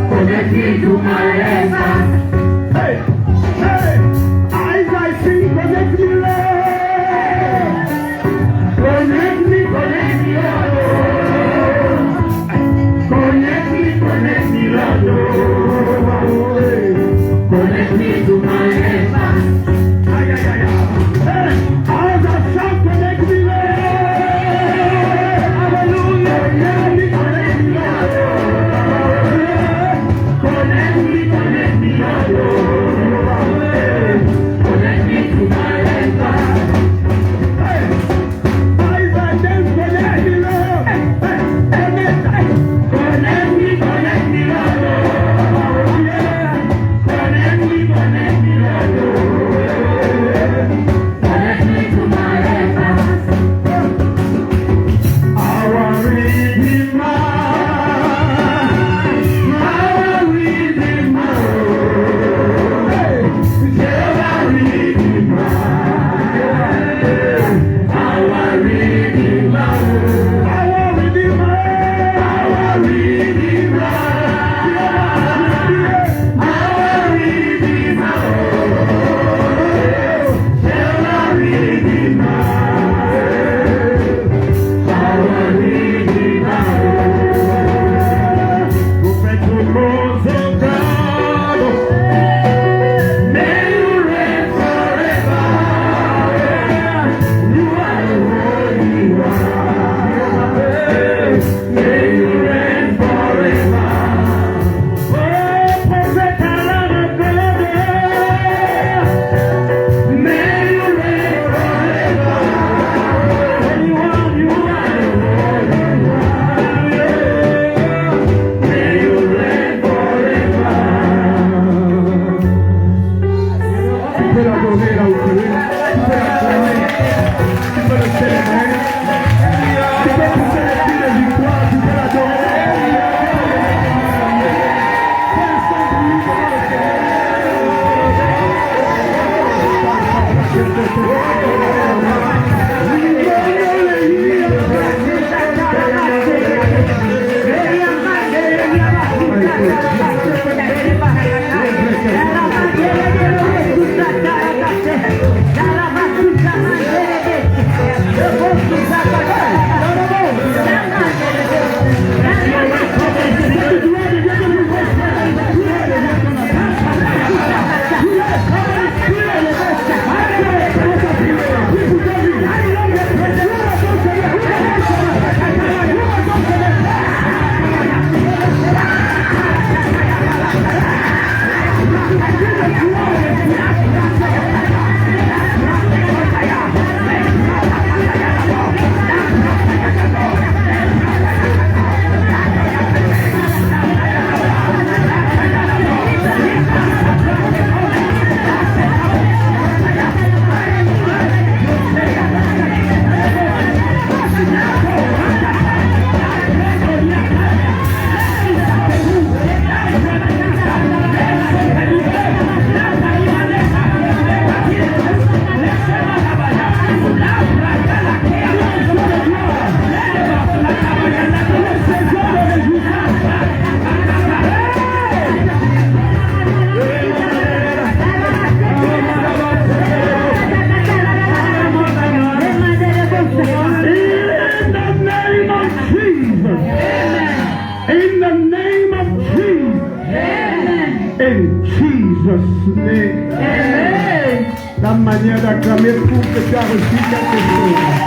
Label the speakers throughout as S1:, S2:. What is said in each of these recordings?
S1: Connect me to my essence. Hey, hey, as I sing, connect me, Lord. Connect me, Lord. Connect me, Lord. Connect me to my essence. Ay, ay, ay, ay. Hey, as I shout, connect me, Lord. Hallelujah. Connect me, Lord. Connect me, Lord. Connect me to my essence. Hey, as I dance, connect me, Lord. Connect me, Lord. Yeah. Connect me, Lord. Connect me to my essence. Our Redeemer, our Redeemer, hey, Jehovah Redeemer, our Redeemer, our Redeemer, our Redeemer, our Redeemer, Jehovah Redeemer, our Redeemer. Perpetuous, oh God, may you reign forever. You are the Holy One. May you reign forever. Oh, perfect Lamb of God, may you reign forever. You are the Holy One. May you reign forever. Tu peux l'adorer là où tu es. Tu peux l'acclamer. Tu peux le célébrer. Tu peux pousser les cris de victoire. Tu peux l'adorer. Personne ne lui peut le In the name of Jesus. In Jesus' name. Amen. La manière d'acclamer pour que tu as reçu quelque chose.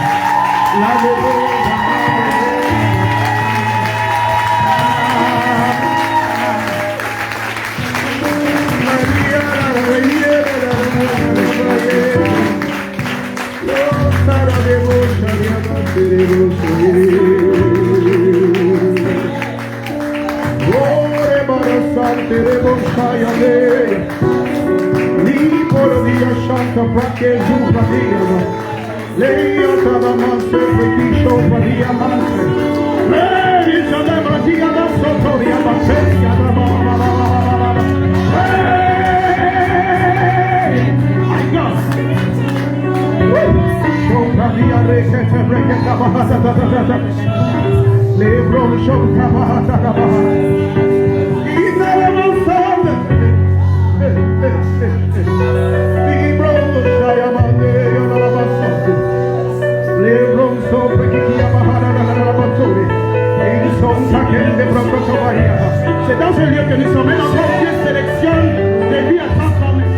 S1: C'est dans ce lieu que nous sommes. Maintenant, Dieu sélectionne des vies à transformer.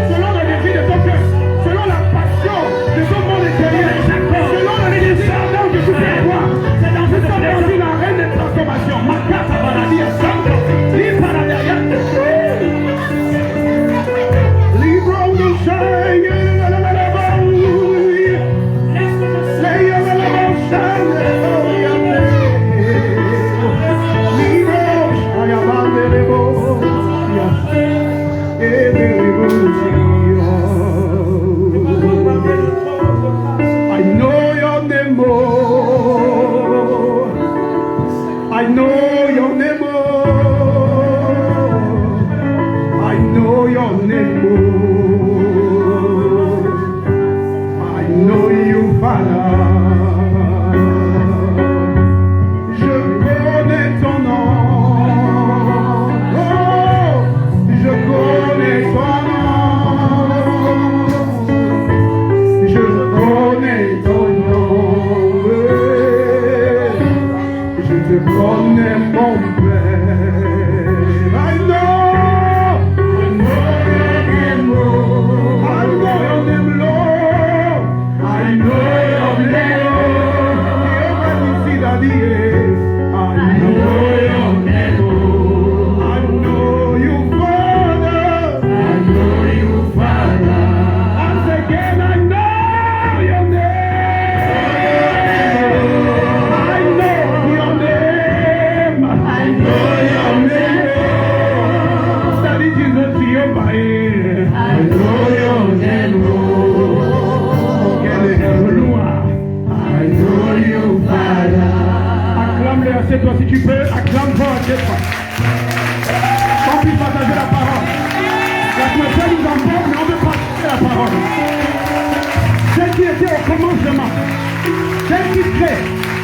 S1: Selon le désir de ton cœur, selon la passion de ton monde intérieur, selon le descendant que tu peux voir. C'est dans ce temps dans une arène de transformation. Ma carte à paradis à Santo, libre à la derrière. Libre au chai, toi si tu peux, acclame fort à Dieu. Qu'on puisse partager la parole. L'atmosphère nous emporte, mais on veut partager la parole. Celle qui était au commencement, celle qui crée,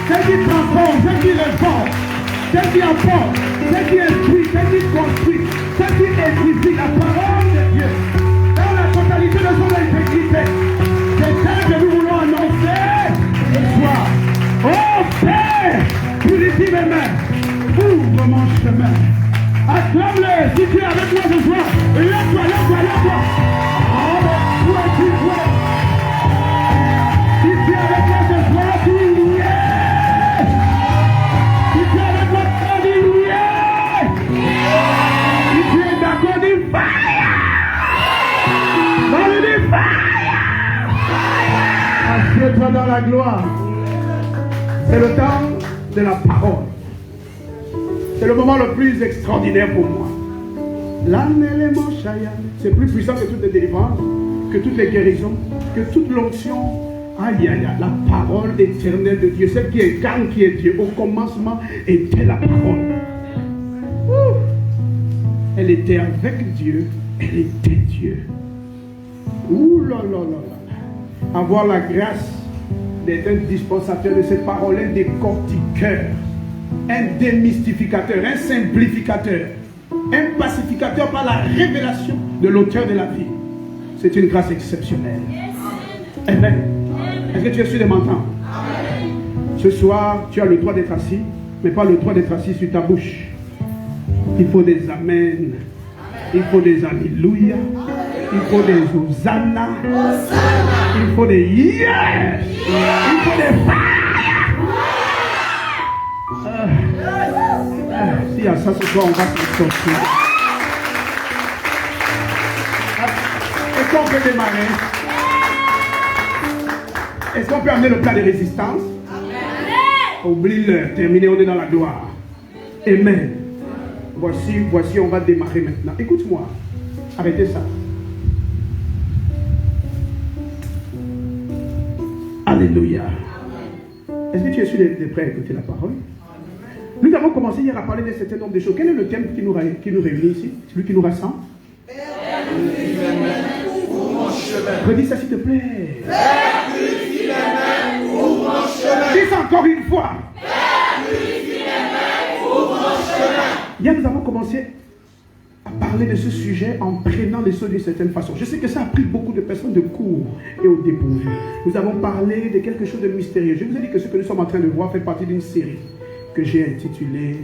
S1: celle qui transforme, celle qui réforme, celle qui apporte, celle qui instruit, celle qui construit, celle qui édifie la parole de Dieu. Dans la totalité de son intégrité, c'est celle que nous voulons annoncer ce soir. Oh Père, purifie mes mains, ouvre mon chemin. Acclame-le, si tu es avec moi ce soir, lève-toi, lève-toi, lève-toi. Oh, toi, tu vois. Si tu es avec moi ce soir, tu y es. Si tu es avec moi, tu y es. Si tu es d'accord, dis fire. Dans le dis fire. Assieds-toi dans la gloire. C'est le temps de la parole. C'est le moment le plus extraordinaire pour moi. C'est plus puissant que toutes les délivrances, que toutes les guérisons, que toute l'onction. Aïe, aïe, aïe, la parole éternelle de Dieu, celle qui incarne qui est Dieu. Au commencement était la parole. Elle était avec Dieu, elle était Dieu. Ouh là là là là. Avoir la grâce d'être un dispensateur de cette parole, un décortiqueur, un démystificateur, un simplificateur, un pacificateur par la révélation de l'auteur de la vie. C'est une grâce exceptionnelle. Amen. Est-ce que tu es sûr de m'entendre? Ce soir, tu as le droit d'être assis, mais pas le droit d'être assis sur ta bouche. Il faut des amen. Il faut des alléluia. Il faut des hosanna. Il faut des yes. Il faut des fire. Si à ça ce soir, on va se sortir. Est-ce qu'on peut démarrer? Est-ce qu'on peut amener le plat de résistance? Oublie-le. Terminé, on est dans la gloire. Amen. Voici, on va démarrer maintenant. Écoute-moi. Arrêtez ça. Alléluia. Est-ce que tu es sûr d'être prêt à écouter la parole? Nous avons commencé hier à parler d'un certain nombre de choses. Quel est le thème qui nous réunit ici? Celui qui nous rassemble? Redis ça s'il te plaît. Dis ça encore une fois. Hier, nous avons commencé à parler de ce sujet en prenant les choses d'une certaine façon. Je sais que ça a pris beaucoup de personnes de court et au dépourvu. Nous avons parlé de quelque chose de mystérieux. Je vous ai dit que ce que nous sommes en train de voir fait partie d'une série que j'ai intitulée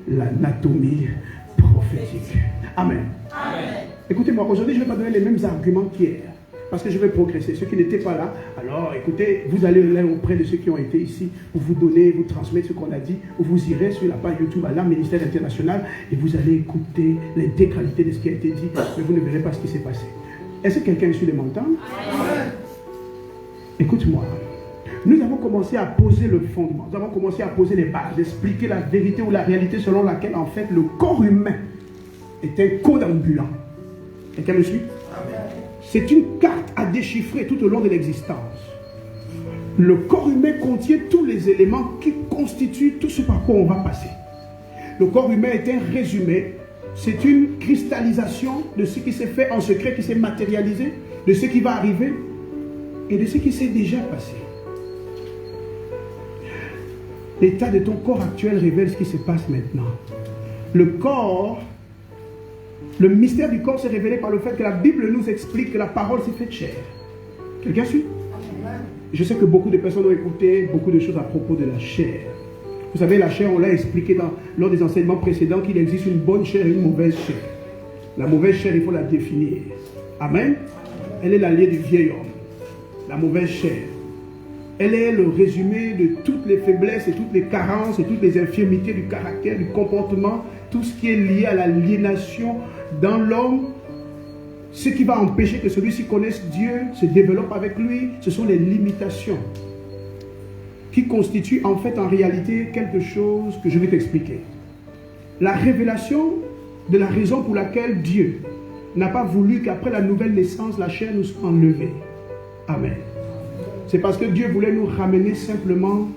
S1: l'anatomie prophétique. Amen. Amen. Écoutez-moi, aujourd'hui je ne vais pas donner les mêmes arguments qu'hier, parce que je vais progresser. Ceux qui n'étaient pas là, alors écoutez, vous allez là auprès de ceux qui ont été ici, pour vous donner, vous transmettre ce qu'on a dit, ou vous irez sur la page YouTube à l'Âme Ministère International et vous allez écouter l'intégralité de ce qui a été dit, mais vous ne verrez pas ce qui s'est passé. Est-ce que quelqu'un est sur les montagnes? Écoute-moi. Nous avons commencé à poser le fondement, nous avons commencé à poser les bases, d'expliquer la vérité ou la réalité selon laquelle en fait le corps humain est un code ambulant. Quelqu'un me suit? C'est une carte à déchiffrer tout au long de l'existence. Le corps humain contient tous les éléments qui constituent tout ce par quoi on va passer. Le corps humain est un résumé, c'est une cristallisation de ce qui s'est fait en secret, qui s'est matérialisé, de ce qui va arriver et de ce qui s'est déjà passé. L'état de ton corps actuel révèle ce qui se passe maintenant. Le corps, le mystère du corps s'est révélé par le fait que la Bible nous explique que la parole s'est faite chair. Quelqu'un suit? Je sais que beaucoup de personnes ont écouté beaucoup de choses à propos de la chair. Vous savez, la chair, on l'a expliqué lors des enseignements précédents qu'il existe une bonne chair et une mauvaise chair. La mauvaise chair, il faut la définir. Amen. Elle est l'alliée du vieil homme. La mauvaise chair. Elle est le résumé de toutes les faiblesses et toutes les carences et toutes les infirmités du caractère, du comportement, tout ce qui est lié à l'aliénation dans l'homme. Ce qui va empêcher que celui-ci connaisse Dieu, se développe avec lui, ce sont les limitations qui constituent en fait en réalité quelque chose que je vais t'expliquer. La révélation de la raison pour laquelle Dieu n'a pas voulu qu'après la nouvelle naissance, la chair nous soit enlevée. Amen. C'est parce que Dieu voulait nous ramener simplement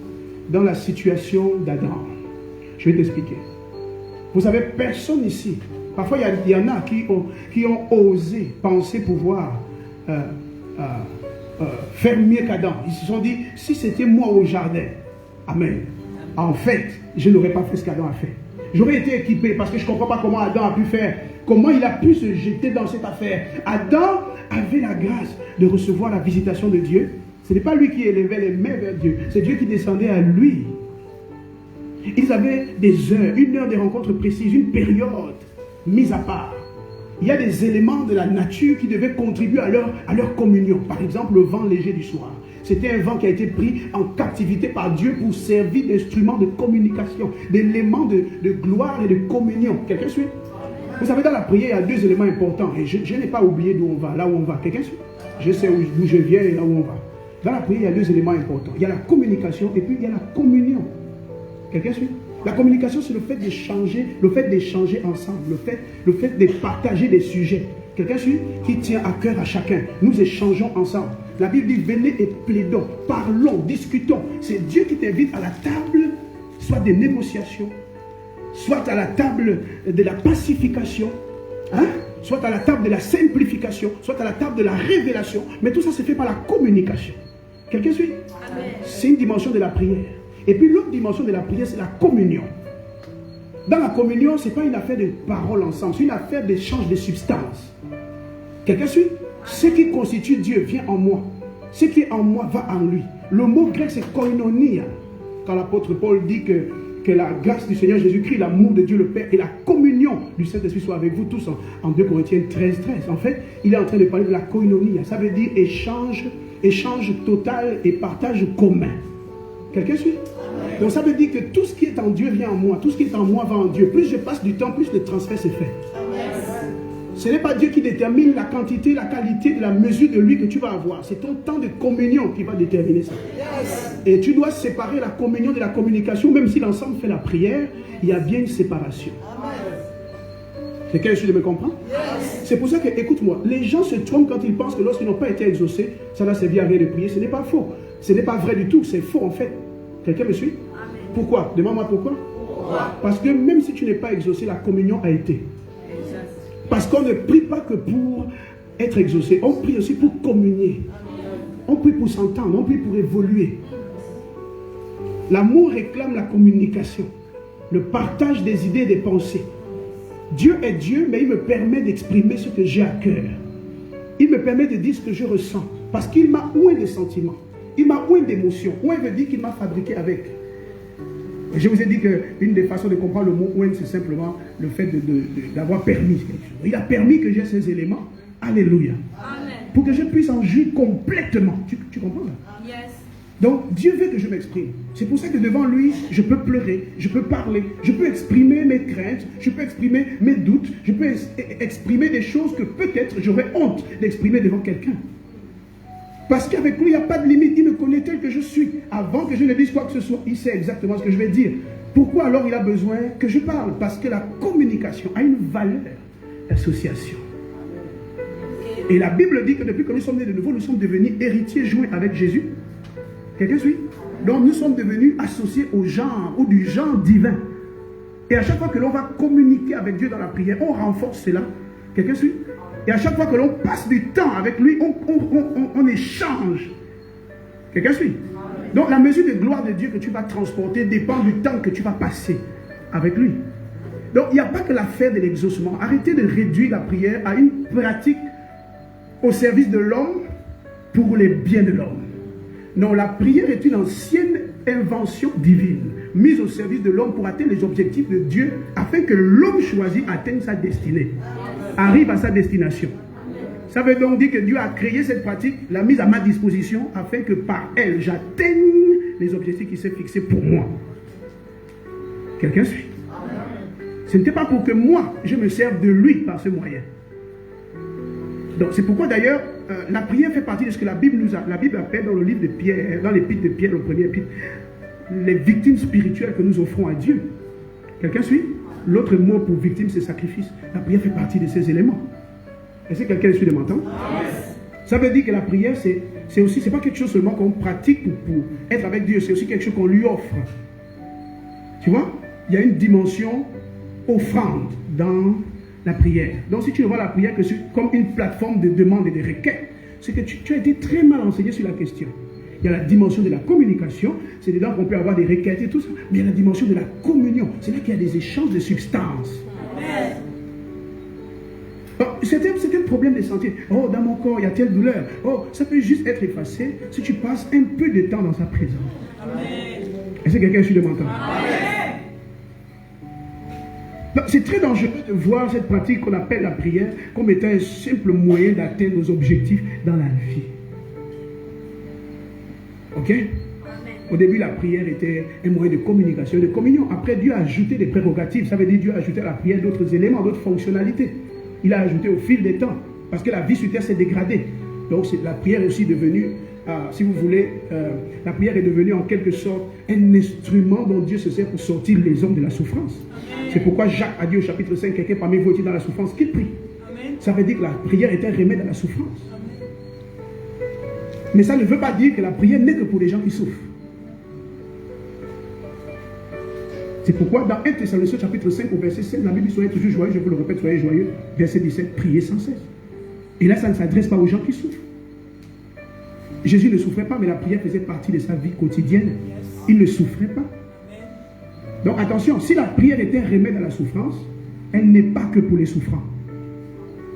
S1: dans la situation d'Adam. Je vais t'expliquer. Vous savez, personne ici, parfois il y en a qui ont osé penser pouvoir faire mieux qu'Adam. Ils se sont dit, si c'était moi au jardin, amen. En fait, je n'aurais pas fait ce qu'Adam a fait. J'aurais été équipé parce que je ne comprends pas comment Adam a pu faire. Comment il a pu se jeter dans cette affaire. Adam avait la grâce de recevoir la visitation de Dieu. Ce n'est pas lui qui élevait les mains vers Dieu. C'est Dieu qui descendait à lui. Ils avaient des heures, une heure de rencontre précise, une période mise à part. Il y a des éléments de la nature qui devaient contribuer à leur communion. Par exemple, le vent léger du soir. C'était un vent qui a été pris en captivité par Dieu pour servir d'instrument de communication, d'éléments de gloire et de communion. Quelqu'un suit? Vous savez, dans la prière, il y a deux éléments importants. Et je n'ai pas oublié d'où on va, là où on va. Quelqu'un suit? Je sais d'où je viens et là où on va. Dans la prière, il y a deux éléments importants. Il y a la communication et puis il y a la communion. Quelqu'un suit? La communication, c'est le fait d'échanger ensemble, le fait de partager des sujets. Quelqu'un suit? Qui tient à cœur à chacun. Nous échangeons ensemble. La Bible dit, venez et plaidons, parlons, discutons. C'est Dieu qui t'invite à la table, soit des négociations, soit à la table de la pacification, soit à la table de la simplification, soit à la table de la révélation. Mais tout ça, c'est fait par la communication. Quelqu'un suit? C'est une dimension de la prière. Et puis l'autre dimension de la prière, c'est la communion. Dans la communion, ce n'est pas une affaire de parole ensemble, c'est une affaire d'échange de substances. Quelqu'un suit? Ce qui constitue Dieu vient en moi. Ce qui est en moi va en lui. Le mot grec, c'est koinonia. Quand l'apôtre Paul dit que la grâce du Seigneur Jésus-Christ, l'amour de Dieu le Père et la communion du Saint-Esprit soient avec vous tous en 2 Corinthiens 13, 13. En fait, il est en train de parler de la koinonia. Ça veut dire échange total et partage commun. Quelqu'un suit? Donc ça veut dire que tout ce qui est en Dieu vient en moi. Tout ce qui est en moi va en Dieu. Plus je passe du temps, plus le transfert se fait. Ce n'est pas Dieu qui détermine la quantité, la qualité de la mesure de lui que tu vas avoir. C'est ton temps de communion qui va déterminer ça. Et tu dois séparer la communion de la communication. Même si l'ensemble fait la prière, il y a bien une séparation. Quelqu'un est-ce de me comprendre? C'est pour ça que, écoute-moi, les gens se trompent quand ils pensent que lorsqu'ils n'ont pas été exaucés, ça n'a servi à rien de prier. Ce n'est pas faux. Ce n'est pas vrai du tout. C'est faux en fait. Quelqu'un me suit? Pourquoi? Demande-moi pourquoi. Parce que même si tu n'es pas exaucé, la communion a été. Parce qu'on ne prie pas que pour être exaucé. On prie aussi pour communier. On prie pour s'entendre. On prie pour évoluer. L'amour réclame la communication. Le partage des idées et des pensées. Dieu est Dieu, mais il me permet d'exprimer ce que j'ai à cœur. Il me permet de dire ce que je ressens. Parce qu'il m'a oué des sentiments. Il m'a oué d'émotions. Oué veut dire qu'il m'a fabriqué avec. Et je vous ai dit qu'une des façons de comprendre le mot oué, c'est simplement le fait d'avoir permis quelque chose. Il a permis que j'ai ces éléments. Alléluia. Amen. Pour que je puisse en jouir complètement. Tu comprends là? Yes. Donc Dieu veut que je m'exprime. C'est pour ça que devant lui, je peux pleurer, je peux parler, je peux exprimer mes craintes, je peux exprimer mes doutes, je peux exprimer des choses que peut-être j'aurais honte d'exprimer devant quelqu'un. Parce qu'avec lui, il n'y a pas de limite. Il me connaît tel que je suis. Avant que je ne dise quoi que ce soit, il sait exactement ce que je vais dire. Pourquoi alors il a besoin que je parle? Parce que la communication a une valeur d'association. Et la Bible dit que depuis que nous sommes nés de nouveau, nous sommes devenus héritiers joints avec Jésus. Quelqu'un suit? Donc nous sommes devenus associés au genre ou du genre divin. Et à chaque fois que l'on va communiquer avec Dieu dans la prière, on renforce cela. Quelqu'un suit? Et à chaque fois que l'on passe du temps avec lui, on échange. Quelqu'un suit? Donc la mesure de gloire de Dieu que tu vas transporter dépend du temps que tu vas passer avec lui. Donc il n'y a pas que l'affaire de l'exaucement. Arrêtez de réduire la prière à une pratique au service de l'homme pour les biens de l'homme. Non, la prière est une ancienne invention divine, mise au service de l'homme pour atteindre les objectifs de Dieu, afin que l'homme choisi atteigne sa destinée, arrive à sa destination. Ça veut donc dire que Dieu a créé cette pratique, l'a mise à ma disposition, afin que par elle, j'atteigne les objectifs qu'il s'est fixés pour moi. Quelqu'un suit? Ce n'était pas pour que moi, je me serve de lui par ce moyen. Donc c'est pourquoi d'ailleurs, la prière fait partie de ce que la Bible appelle dans le livre de Pierre, dans l'épître de Pierre, le premier épître, les victimes spirituelles que nous offrons à Dieu. Quelqu'un suit? L'autre mot pour victime, c'est sacrifice. La prière fait partie de ces éléments. Est-ce que quelqu'un suit de m'entendre? Ça veut dire que la prière, c'est pas quelque chose seulement qu'on pratique pour être avec Dieu, c'est aussi quelque chose qu'on lui offre. Tu vois? Il y a une dimension offrande dans la prière. Donc si tu vois la prière que comme une plateforme de demande et de requête, c'est que tu as été très mal enseigné sur la question. Il y a la dimension de la communication, c'est dedans qu'on peut avoir des requêtes et tout ça, mais il y a la dimension de la communion, c'est là qu'il y a des échanges de substances. C'est un problème de santé. Oh, dans mon corps, il y a telle douleur. Oh, ça peut juste être effacé si tu passes un peu de temps dans sa présence. Est-ce que quelqu'un suit de m'entendre? C'est très dangereux de voir cette pratique qu'on appelle la prière comme étant un simple moyen d'atteindre nos objectifs dans la vie. Ok? Au début, la prière était un moyen de communication, de communion. Après, Dieu a ajouté des prérogatives. Ça veut dire Dieu a ajouté à la prière d'autres éléments, d'autres fonctionnalités. Il a ajouté au fil des temps. Parce que la vie sur terre s'est dégradée. Donc la prière est aussi devenue, si vous voulez, la prière est devenue en quelque sorte un instrument dont Dieu se sert pour sortir les hommes de la souffrance. C'est pourquoi Jacques a dit au chapitre 5, quelqu'un parmi vous est dans la souffrance, qu'il prie. Ça veut dire que la prière est un remède à la souffrance. Mais ça ne veut pas dire que la prière n'est que pour les gens qui souffrent. C'est pourquoi dans 1 Thessaloniciens chapitre 5 au verset 16, la Bible dit soyez toujours joyeux, je vous le répète, soyez joyeux. Verset 17, priez sans cesse. Et là, ça ne s'adresse pas aux gens qui souffrent. Jésus ne souffrait pas, mais la prière faisait partie de sa vie quotidienne. Il ne souffrait pas. Donc attention, si la prière était un remède à la souffrance, elle n'est pas que pour les souffrants.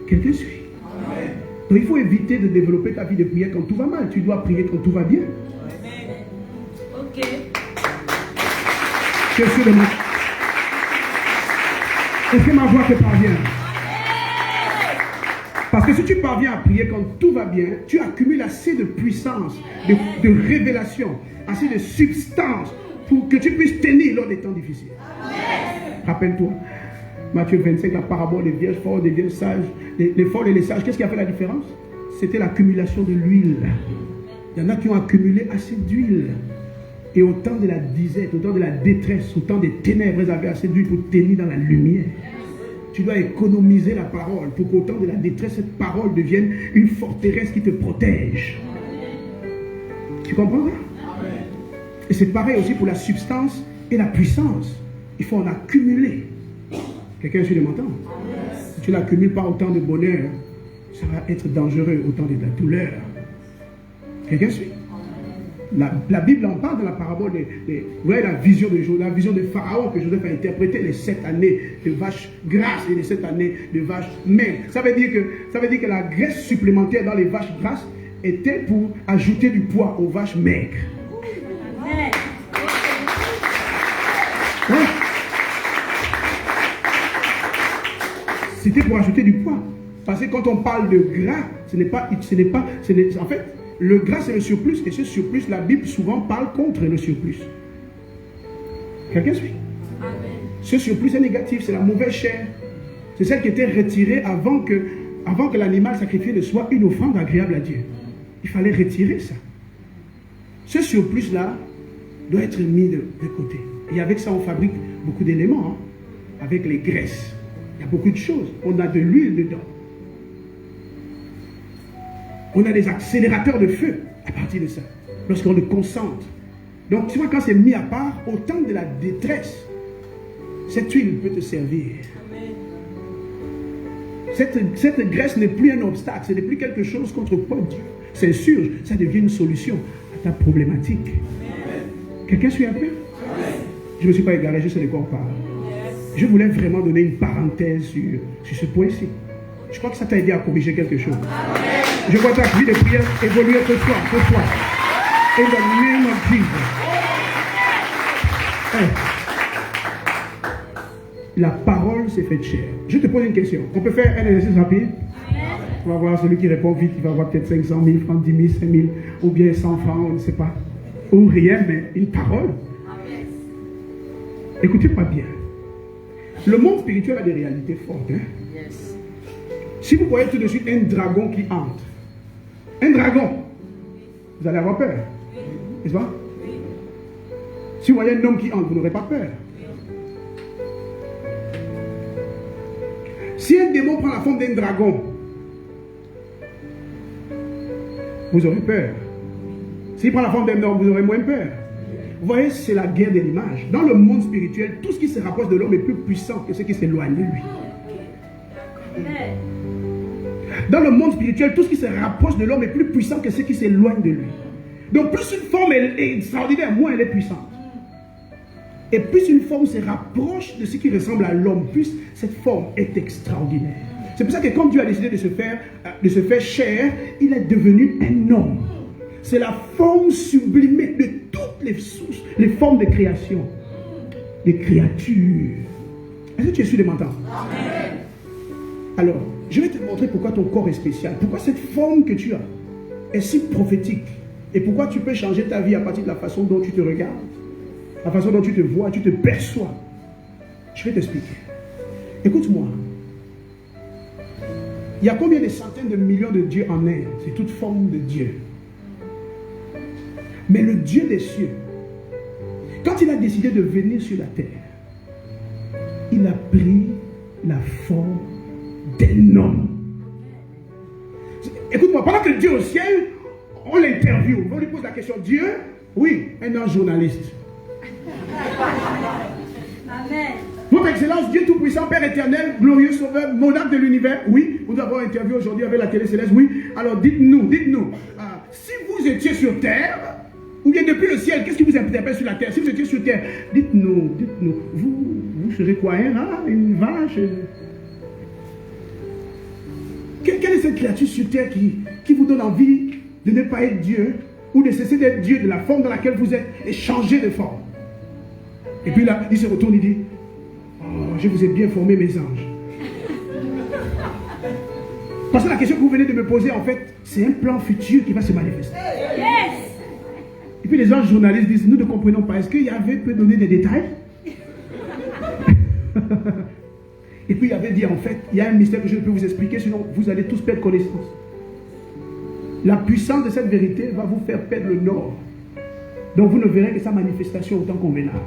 S1: Quelqu'un suit? Donc il faut éviter de développer ta vie de prière quand tout va mal. Tu dois prier quand tout va bien. Ok. Je suis le mot. Est-ce que ma voix te parvient? Parce que si tu parviens à prier quand tout va bien, tu accumules assez de puissance, de révélation, assez de substance pour que tu puisses tenir lors des temps difficiles. Rappelle-toi, Matthieu 25, la parabole des vierges folles, des vierges sages, les folles et les sages. Qu'est-ce qui a fait la différence? C'était l'accumulation de l'huile. Il y en a qui ont accumulé assez d'huile. Et au temps de la disette, au temps de la détresse, au temps des ténèbres, ils avaient assez d'huile pour tenir dans la lumière. Tu dois économiser la parole pour qu'au temps de la détresse, cette parole devienne une forteresse qui te protège. Tu comprends ça? Et c'est pareil aussi pour la substance et la puissance. Il faut en accumuler. Quelqu'un suit de m'entendre? Si tu n'accumules pas autant de bonheur, ça va être dangereux autant de la douleur. Quelqu'un suit?
S2: La Bible en parle dans la parabole vous voyez la vision de Pharaon que Joseph a interprété, les 7 années de vaches grasses et les 7 années de vaches maigres. Ça veut dire que la graisse supplémentaire dans les vaches grasses était pour ajouter du poids aux vaches maigres. Ouais. C'était pour ajouter du poids. Parce que quand on parle de gras, en fait, le gras c'est le surplus, et ce surplus, la Bible souvent parle contre le surplus. Quelqu'un suit? Amen. Ce surplus est négatif, c'est la mauvaise chair. C'est celle qui était retirée avant que l'animal sacrifié ne soit une offrande agréable à Dieu. Il fallait retirer ça. Ce surplus-là doit être mis de côté. Et avec ça, on fabrique beaucoup d'éléments. Avec les graisses. Il y a beaucoup de choses. On a de l'huile dedans. On a des accélérateurs de feu à partir de ça. Lorsqu'on le concentre. Donc, tu vois, quand c'est mis à part, au temps de la détresse, cette huile peut te servir. Cette graisse n'est plus un obstacle. Ce n'est plus quelque chose contre quoi Dieu s'insurge. Ça devient une solution à ta problématique. Quelqu'un suit un peu? Je ne me suis pas égaré, je sais de quoi on parle. Je voulais vraiment donner une parenthèse sur ce point-ci. Je crois que ça t'a aidé à corriger quelque chose. Je vois ta vie de prière évoluer ce soir. In the name of Jesus. La parole s'est faite chair. Je te pose une question. On peut faire un exercice rapide? On va voir celui qui répond vite, il va avoir peut-être 500 000 francs, 10 000, 5 000, ou bien 100 francs, on ne sait pas. Ou rien, mais une parole. Écoutez-moi bien. Le monde spirituel a des réalités fortes. Si vous voyez tout de suite un dragon qui entre, un dragon, vous allez avoir peur. N'est-ce pas? Si vous voyez un homme qui entre, vous n'aurez pas peur. Si un démon prend la forme d'un dragon, vous aurez peur. S'il prend la forme d'un homme, vous aurez moins peur. Vous voyez, c'est la guerre de l'image. Dans le monde spirituel, tout ce qui se rapproche de l'homme est plus puissant que ce qui s'éloigne de lui. Dans le monde spirituel, tout ce qui se rapproche de l'homme est plus puissant que ce qui s'éloigne de lui. Donc plus une forme est extraordinaire, moins elle est puissante. Et plus une forme se rapproche de ce qui ressemble à l'homme, plus cette forme est extraordinaire. C'est pour ça que quand Dieu a décidé de se faire chair, il est devenu un homme. C'est la forme sublimée de toutes les sources, les formes de création, des créatures. Est-ce que tu es sûr de m'entendre? Alors, je vais te montrer pourquoi ton corps est spécial, pourquoi cette forme que tu as est si prophétique, et pourquoi tu peux changer ta vie à partir de la façon dont tu te regardes, la façon dont tu te vois, tu te perçois. Je vais t'expliquer. Écoute-moi. Il y a combien de centaines de millions de dieux en Inde? C'est toute forme de Dieu. Mais le Dieu des cieux, quand il a décidé de venir sur la terre, il a pris la forme d'un homme. Écoute-moi, pendant que Dieu au ciel, on l'interviewe, on lui pose la question, Dieu, oui, un ange journaliste. Amen. Votre Excellence, Dieu Tout-Puissant, Père éternel, glorieux Sauveur, monarque de l'univers, oui, nous avons interviewé aujourd'hui avec la télé céleste, oui. Alors dites-nous, si vous étiez sur terre, ou bien depuis le ciel, qu'est-ce qui vous interpelle sur la terre? Si vous étiez sur terre, dites-nous, vous serez quoi, un rat, une vache? Quelle est cette créature sur terre qui vous donne envie de ne pas être Dieu, ou de cesser d'être Dieu de la forme dans laquelle vous êtes, et changer de forme? Et puis là, il se retourne, il dit, oh, je vous ai bien formé mes anges. Parce que la question que vous venez de me poser, en fait, c'est un plan futur qui va se manifester. Yes. Et puis les anges journalistes disent, nous ne comprenons pas, est-ce que Yahvé peut donner des détails? Et puis Yahvé dit, en fait, il y a un mystère que je ne peux vous expliquer, sinon vous allez tous perdre connaissance. La puissance de cette vérité va vous faire perdre le nord. Donc vous ne verrez que sa manifestation autant convenable.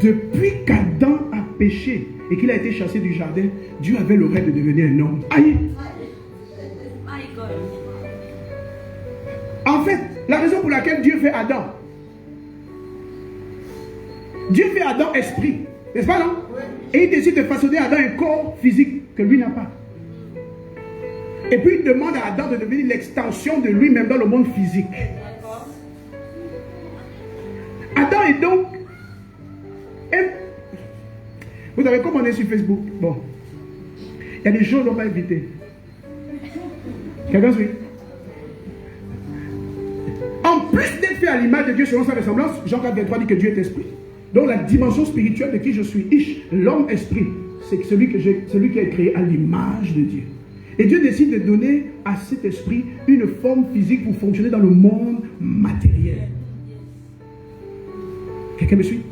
S2: Depuis qu'Adam a péché et qu'il a été chassé du jardin, Dieu avait le rêve de devenir un homme. Aïe! En fait, la raison pour laquelle Dieu fait Adam, Dieu fait Adam esprit, n'est-ce pas non? Et il décide de façonner Adam un corps physique que lui n'a pas. Et puis il demande à Adam de devenir l'extension de lui-même dans le monde physique. Adam est donc... Vous savez, comme on est sur Facebook, bon, il y a des choses qu'on va éviter. Quelqu'un suit? En plus d'être fait à l'image de Dieu selon sa ressemblance, Jean 4, 23 dit que Dieu est esprit. Donc la dimension spirituelle de qui je suis, Ish, l'homme esprit, c'est celui qui a été créé à l'image de Dieu. Et Dieu décide de donner à cet esprit une forme physique pour fonctionner dans le monde matériel. Quelqu'un me suit?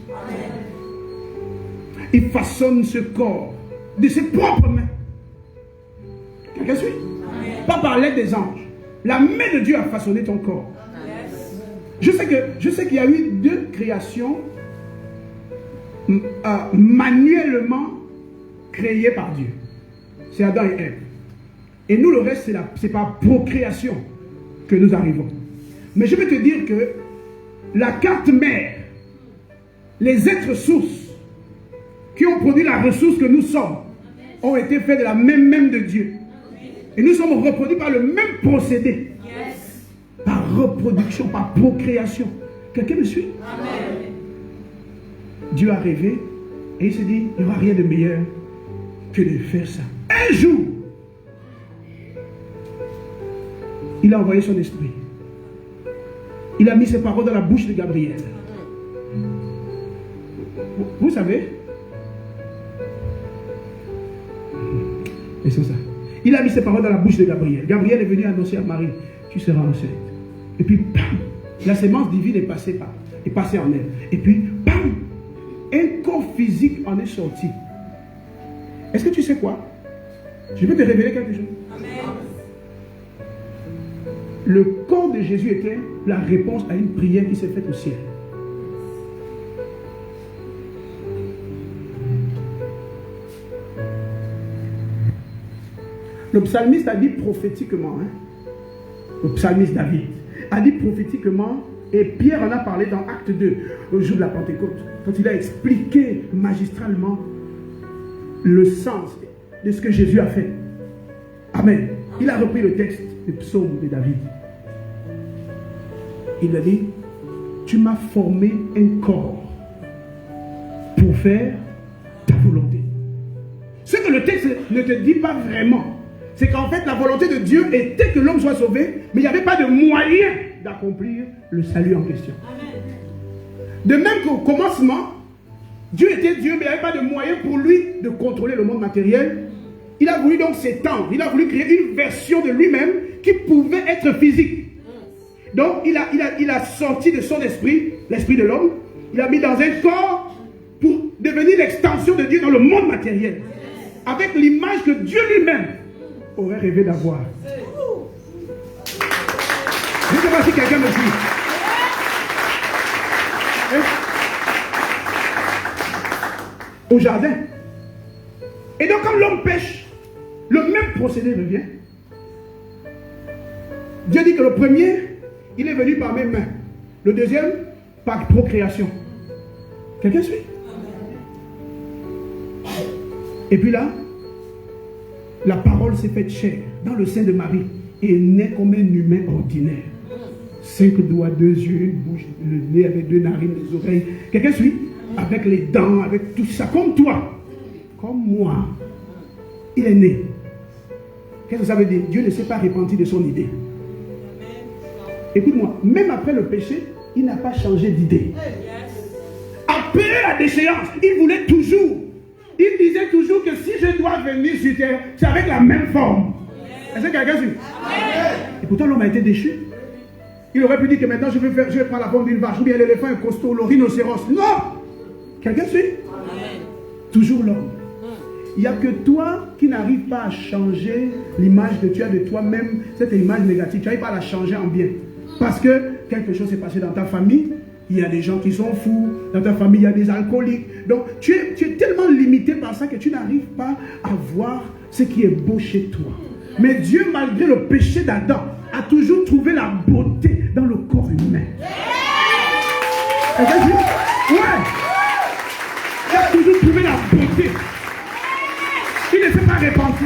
S2: Il façonne ce corps de ses propres mains. Quelqu'un suit? Pas par l'aide des anges. La main de Dieu a façonné ton corps. Je sais qu'il y a eu 2 créations manuellement créées par Dieu. C'est Adam et Ève. Et nous, le reste, c'est par procréation que nous arrivons. Mais je vais te dire que la carte mère, les êtres sources qui ont produit la ressource que nous sommes, ont été faits de la même de Dieu. Et nous sommes reproduits par le même procédé. Par reproduction, par procréation. Quelqu'un me suit? Amen. Dieu a rêvé et il s'est dit, il n'y aura rien de meilleur que de faire ça. Un jour, il a envoyé son esprit. Il a mis ses paroles dans la bouche de Gabriel. Vous savez? Et c'est ça. Il a mis ses paroles dans la bouche de Gabriel. Gabriel est venu annoncer à Marie, tu seras enceinte. Et puis, bam, la sémence divine est passée en elle. Et puis, bam, un corps physique en est sorti. Est-ce que tu sais quoi? Je vais te révéler quelque chose. Amen. Le corps de Jésus était la réponse à une prière qui s'est faite au ciel. Le psalmiste a dit prophétiquement, le psalmiste David a dit prophétiquement, et Pierre en a parlé dans Acte 2, au jour de la Pentecôte, quand il a expliqué magistralement le sens de ce que Jésus a fait. Amen. Il a repris le texte du psaume de David. Il a dit, tu m'as formé un corps pour faire ta volonté. Ce que le texte ne te dit pas vraiment, c'est qu'en fait la volonté de Dieu était que l'homme soit sauvé, mais il n'y avait pas de moyen d'accomplir le salut en question. Amen. De même qu'au commencement, Dieu était Dieu, mais il n'y avait pas de moyen pour lui de contrôler le monde matériel. Il a voulu donc s'étendre, il a voulu créer une version de lui-même qui pouvait être physique. Donc il a sorti de son esprit, l'esprit de l'homme, il a mis dans un corps pour devenir l'extension de Dieu dans le monde matériel, avec l'image que Dieu lui-même aurait rêvé d'avoir. Je ne sais pas si quelqu'un me suit. Au jardin. Et donc comme l'homme pêche, le même procédé revient. Dieu dit que le premier, il est venu par mes mains. Le deuxième, par procréation. Quelqu'un suit? Et puis là, la parole s'est faite chair dans le sein de Marie et naît comme un humain ordinaire. 5 doigts, 2 yeux, une bouche, le nez avec 2 narines, des oreilles. Quelqu'un suit? Avec les dents, avec tout ça, comme toi, comme moi. Il est né. Qu'est-ce que ça veut dire? Dieu ne s'est pas repenti de son idée. Écoute-moi, même après le péché, il n'a pas changé d'idée. Après la déchéance, il voulait toujours. Il disait toujours que si je dois venir sur terre, c'est avec la même forme. Est-ce que quelqu'un suit? Et pourtant l'homme a été déchu. Il aurait pu dire que maintenant je vais prendre la forme d'une vache, ou bien l'éléphant est costaud, le rhinocéros. Non! Quelqu'un suit? Toujours l'homme. Il n'y a que toi qui n'arrives pas à changer l'image que tu as de toi-même, cette image négative. Tu n'arrives pas à la changer en bien. Parce que quelque chose s'est passé dans ta famille. Il y a des gens qui sont fous. Dans ta famille, il y a des alcooliques. Donc, tu es tellement limité par ça que tu n'arrives pas à voir ce qui est beau chez toi. Mais Dieu, malgré le péché d'Adam, a toujours trouvé la beauté dans le corps humain. Ouais. Il a toujours trouvé la beauté. Il ne s'est pas repenti.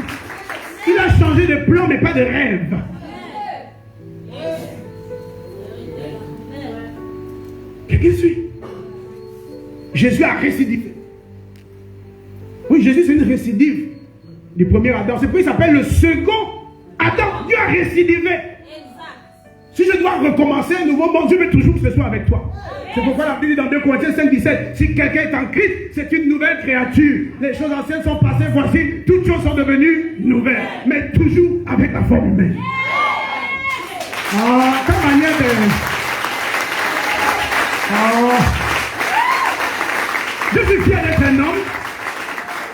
S2: Il a changé de plan, mais pas de rêve. Quelqu'un suit? Jésus a récidivé. Oui, Jésus, c'est une récidive du premier Adam. C'est pourquoi il s'appelle le second Adam. Dieu a récidivé. Si je dois recommencer un nouveau monde, Dieu veut toujours que ce soit avec toi. C'est pourquoi la Bible dit dans 2 Corinthiens 5, 17, si quelqu'un est en Christ, c'est une nouvelle créature. Les choses anciennes sont passées, voici, toutes choses sont devenues nouvelles. Mais toujours avec la forme humaine. Ah, ta manière de... Ah. Je suis fier d'être un homme.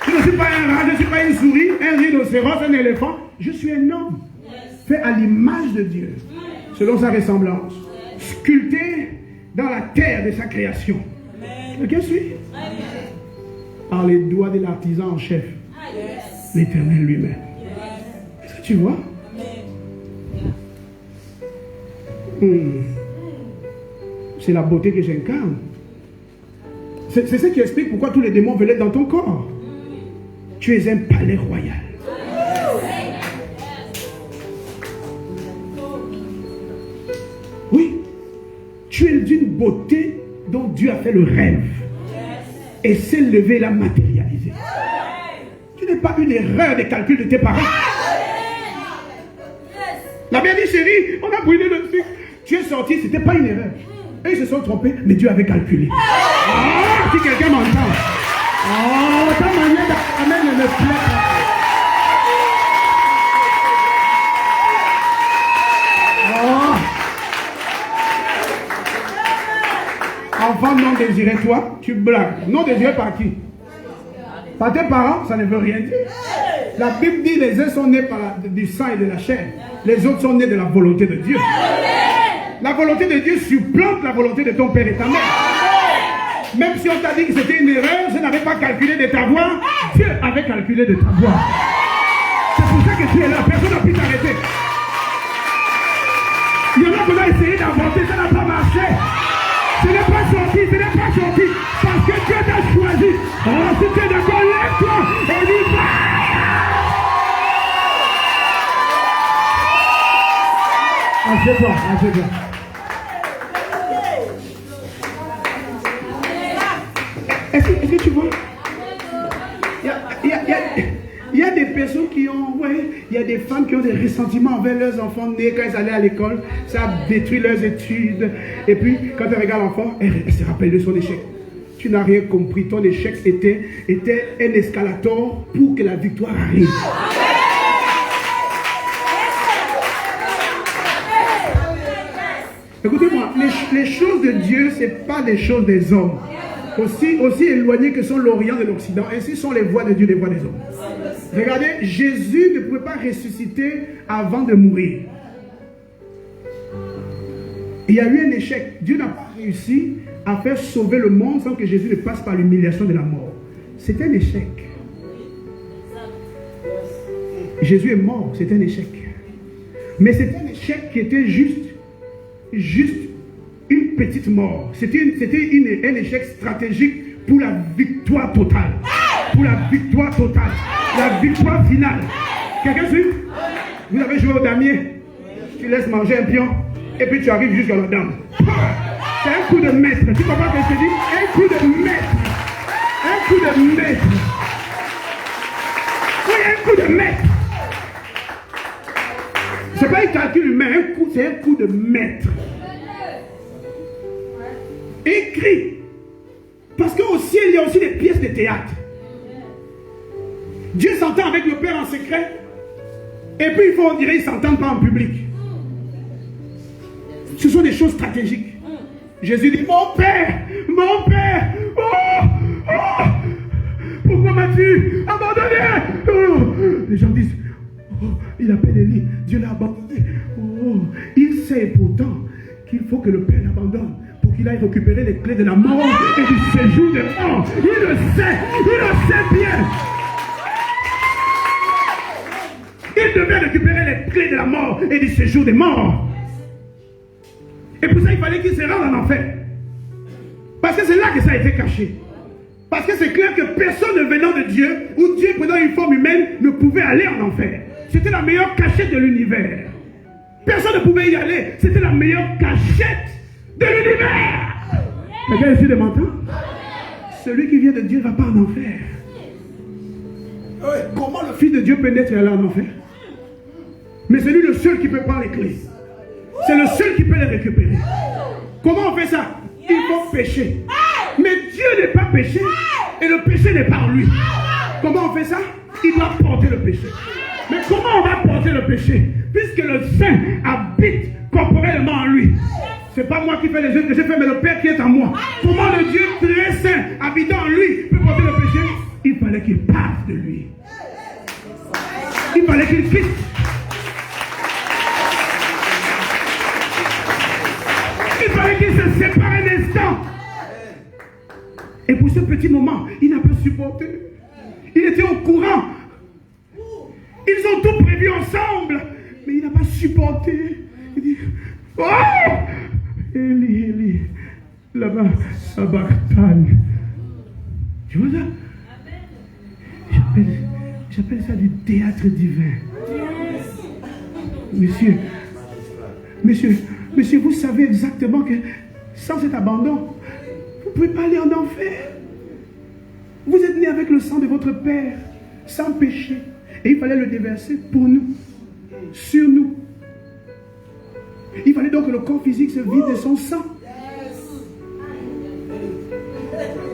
S2: Je ne suis pas un rat, je ne suis pas une souris, un rhinocéros, un éléphant. Je suis un homme fait à l'image de Dieu, selon sa ressemblance, sculpté dans la terre de sa création. Quelqu'un suit? Par les doigts de l'artisan en chef, l'Éternel lui-même. Est-ce que tu vois? C'est la beauté que j'incarne. C'est ce qui explique pourquoi tous les démons venaient dans ton corps. Tu es un palais royal. Oui. Tu es d'une beauté dont Dieu a fait le rêve. Et s'est levé, l'a matérialisé. Tu n'es pas une erreur de calcul de tes parents. La Bible dit, chérie, on a brûlé le truc. Tu es sorti, ce n'était pas une erreur. Et ils se sont trompés, mais Dieu avait calculé. Ah, si quelqu'un m'entend. Oh, ta manière d'amener ne me plaît pas. Oh. Enfant non désiré, toi, tu blagues. Non désiré par qui? Par tes parents, ça ne veut rien dire. La Bible dit les uns sont nés du sang et de la chair. Les autres sont nés de la volonté de Dieu. La volonté de Dieu supplante la volonté de ton père et ta mère. Même si on t'a dit que c'était une erreur, je n'avais pas calculé de ta voix, Dieu avait calculé de ta voix. C'est pour ça que tu es là, personne n'a pu t'arrêter. Il y en a qui ont essayé d'inventer, ça n'a pas marché. Ce n'est pas sorti, ce n'est pas sorti, parce que Dieu t'a choisi. Alors si tu es d'accord, lève-toi et dis va. Assieds-toi, assieds-toi. Est-ce que tu vois? Il y a des personnes qui ont, il y a des femmes qui ont des ressentiments envers leurs enfants nés quand ils allaient à l'école. Ça a détruit leurs études. Et puis, quand elle regarde l'enfant, elle se rappelle de son échec. Tu n'as rien compris. Ton échec était un escalator pour que la victoire arrive. Écoutez-moi, les choses de Dieu, ce n'est pas des choses des hommes. Aussi éloignées que sont l'Orient et l'Occident, ainsi sont les voies de Dieu, les voies des hommes. Regardez, Jésus ne pouvait pas ressusciter avant de mourir. Il y a eu un échec. Dieu n'a pas réussi à faire sauver le monde sans que Jésus ne passe par l'humiliation de la mort. C'est un échec. Jésus est mort, c'est un échec. Mais c'est un échec qui était juste une petite mort. C'était un échec stratégique pour la victoire totale. Pour la victoire totale. La victoire finale. Quelqu'un suit? Vous avez joué au damier. Tu laisses manger un pion et puis tu arrives jusqu'à la dame. C'est un coup de maître. Tu comprends ce que je te dis? Un coup de maître. Un coup de maître. Oui, un coup de maître. C'est pas un calcul humain. C'est un coup de maître. Écrit. Parce qu'au ciel, il y a aussi des pièces de théâtre. Dieu s'entend avec le Père en secret. Et puis, on dirait qu'ils ne s'entendent pas en public. Ce sont des choses stratégiques. Jésus dit, mon Père, pourquoi m'as-tu abandonné? Les gens disent, il appelle Élie, Dieu l'a abandonné. Il sait pourtant qu'il faut que le Père l'abandonne pour qu'il aille récupérer les clés de la mort et du séjour des morts. Il le sait bien. Il devait récupérer les clés de la mort et du séjour des morts. Et pour ça, il fallait qu'il se rende en enfer. Parce que c'est là que ça a été caché. Parce que c'est clair que personne ne venant de Dieu, ou Dieu prenant une forme humaine, ne pouvait aller en enfer. C'était la meilleure cachette de l'univers. Personne ne pouvait y aller. C'était la meilleure cachette de l'univers. Quelqu'un ici de m'entendre? Celui qui vient de Dieu ne va pas en enfer. Comment le Fils de Dieu peut naître et aller en enfer? Mais c'est lui le seul qui peut prendre les clés. C'est le seul qui peut les récupérer. Comment on fait ça? Il faut pécher. Mais Dieu n'est pas péché. Et le péché n'est pas en lui. Comment on fait ça? Il doit porter le péché. Mais comment on va porter le péché? Puisque le Saint habite corporellement en lui. C'est pas moi qui fais les œuvres que j'ai fait, mais le Père qui est en moi. Comment le Dieu très saint habitant en lui peut porter le péché? Il fallait qu'il parte de lui. Il fallait qu'il quitte. Il fallait qu'il se sépare un instant. Et pour ce petit moment, il n'a pas supporté. Il était au courant. Ils ont tout prévu ensemble. Mais il n'a pas supporté. Il dit, oh, Eli, Eli, là-bas, sabachthani. Tu vois ça? J'appelle ça du théâtre divin. Monsieur, vous savez exactement que sans cet abandon, vous ne pouvez pas aller en enfer. Vous êtes né avec le sang de votre Père, sans péché. Et il fallait le déverser pour nous, sur nous. Il fallait donc que le corps physique se vide de son sang.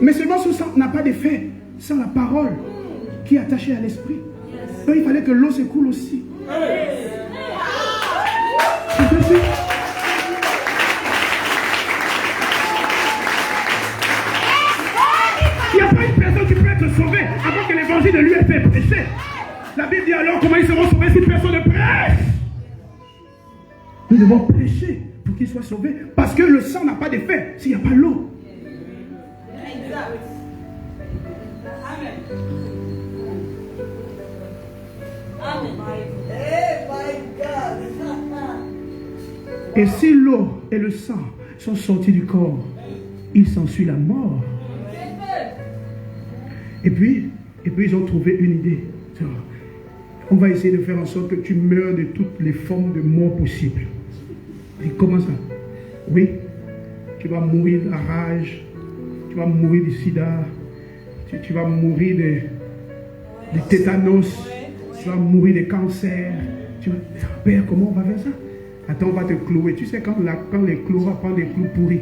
S2: Mais seulement ce sang n'a pas d'effet sans la parole qui est attachée à l'esprit. Donc il fallait que l'eau se coule aussi. Il n'y a pas une personne qui peut être sauvée avant que l'évangile de lui ait fait prêcher. La Bible dit alors comment ils seront sauvés si personne ne prêche. Nous devons prêcher pour qu'ils soient sauvés. Parce que le sang n'a pas d'effet s'il n'y a pas l'eau. Et si l'eau et le sang sont sortis du corps, il s'ensuit la mort. Et puis ils ont trouvé une idée. On va essayer de faire en sorte que tu meurs de toutes les formes de mort possibles. Et comment ça? Oui, tu vas mourir de la rage, tu vas mourir du sida, tu vas mourir de tétanos, tu vas mourir de cancer. Père, comment on va faire ça? Attends, on va te clouer. Tu sais, quand les clous, on va prendre des clous pourris,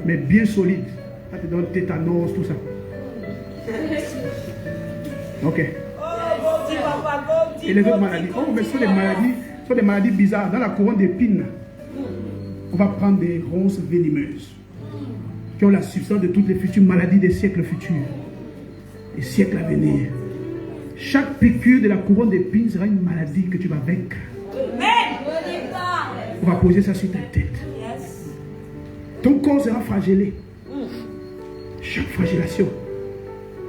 S2: mais bien solides. Ça te donne tétanos, tout ça. Ok. Et les autres maladies. Oh, mais ce sont des maladies bizarres. Dans la couronne d'épines, on va prendre des ronces venimeuses qui ont la substance de toutes les futures maladies des siècles futurs, des siècles à venir. Chaque piqûre de la couronne d'épines sera une maladie que tu vas vaincre. On va poser ça sur ta tête. Ton corps sera flagellé. Chaque flagellation,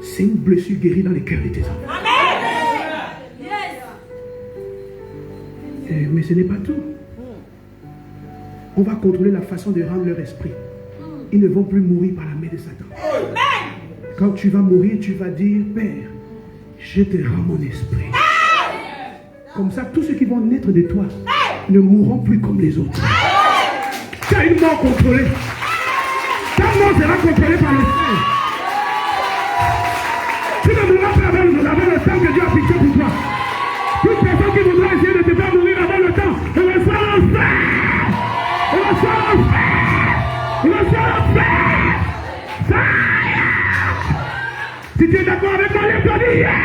S2: c'est une blessure guérie dans les cœurs de tes enfants. Mais ce n'est pas tout. On va contrôler la façon de rendre leur esprit. Ils ne vont plus mourir par la main de Satan. Quand tu vas mourir, tu vas dire, Père, je te rends mon esprit. Comme ça, tous ceux qui vont naître de toi ne mourront plus comme les autres. Tu as une mort contrôlée. Ta mort sera contrôlée par le Seigneur. Tu ne mourras pas avant le temps que Dieu a fixé pour toi. Toute personne qui voudra essayer de te faire mourir avant le temps, on va faire l'enfer. On va faire l'enfer. On va faire l'enfer. Si tu es d'accord avec moi, lève-toi, dis yeah.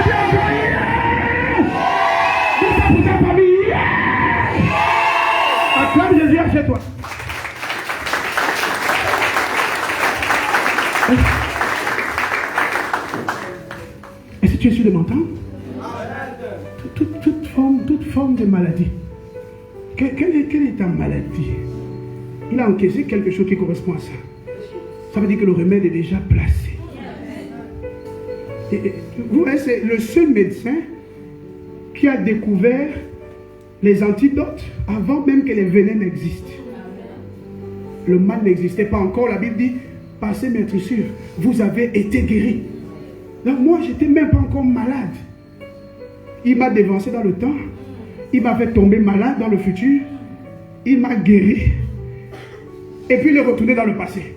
S2: Lève-toi, yeah. Dis ça pour ta famille, yeah. Acclame Jésus chez toi. Est-ce que tu es sûr de m'entendre? Toute forme de maladie. Quelle est ta maladie? Il a encaissé quelque chose qui correspond à ça. Ça veut dire que le remède est déjà placé. Vous voyez, c'est le seul médecin qui a découvert les antidotes avant même que les venins n'existent. Le mal n'existait pas encore. La Bible dit, par ces maîtrissures, vous avez été guéris. Donc moi, je n'étais même pas encore malade. Il m'a dévancé dans le temps. Il m'a fait tomber malade dans le futur. Il m'a guéri. Et puis il est retourné dans le passé.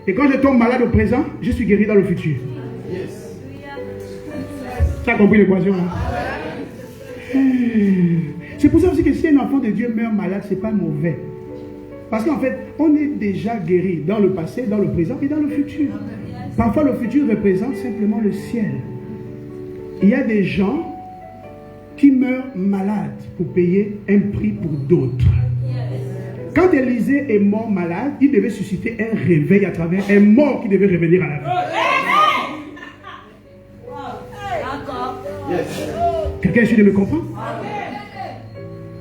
S2: Et quand je tombe malade au présent, je suis guéri dans le futur. Tu as compris l'équation là? C'est pour ça aussi que si un enfant de Dieu meurt malade, ce n'est pas mauvais. Parce qu'en fait, on est déjà guéri dans le passé, dans le présent et dans le futur. Parfois, le futur représente simplement le ciel. Il y a des gens qui meurent malades pour payer un prix pour d'autres. Quand Élisée est mort malade, il devait susciter un réveil à travers un mort qui devait revenir à la vie. Quelqu'un essaie de me comprendre?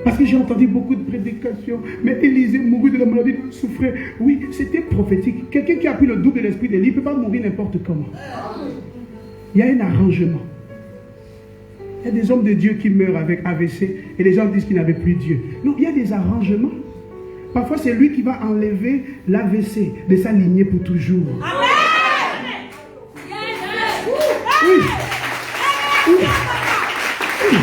S2: Parce que j'ai entendu beaucoup de prédications. Mais Élisée mourut de la maladie, souffrait. Oui, c'était prophétique. Quelqu'un qui a pris le double de l'esprit d'Élie ne peut pas mourir n'importe comment. Il y a un arrangement. Il y a des hommes de Dieu qui meurent avec AVC et les gens disent qu'ils n'avaient plus Dieu. Non, il y a des arrangements. Parfois, c'est lui qui va enlever l'AVC de sa lignée pour toujours. Amen. Oui. Oui. Oui.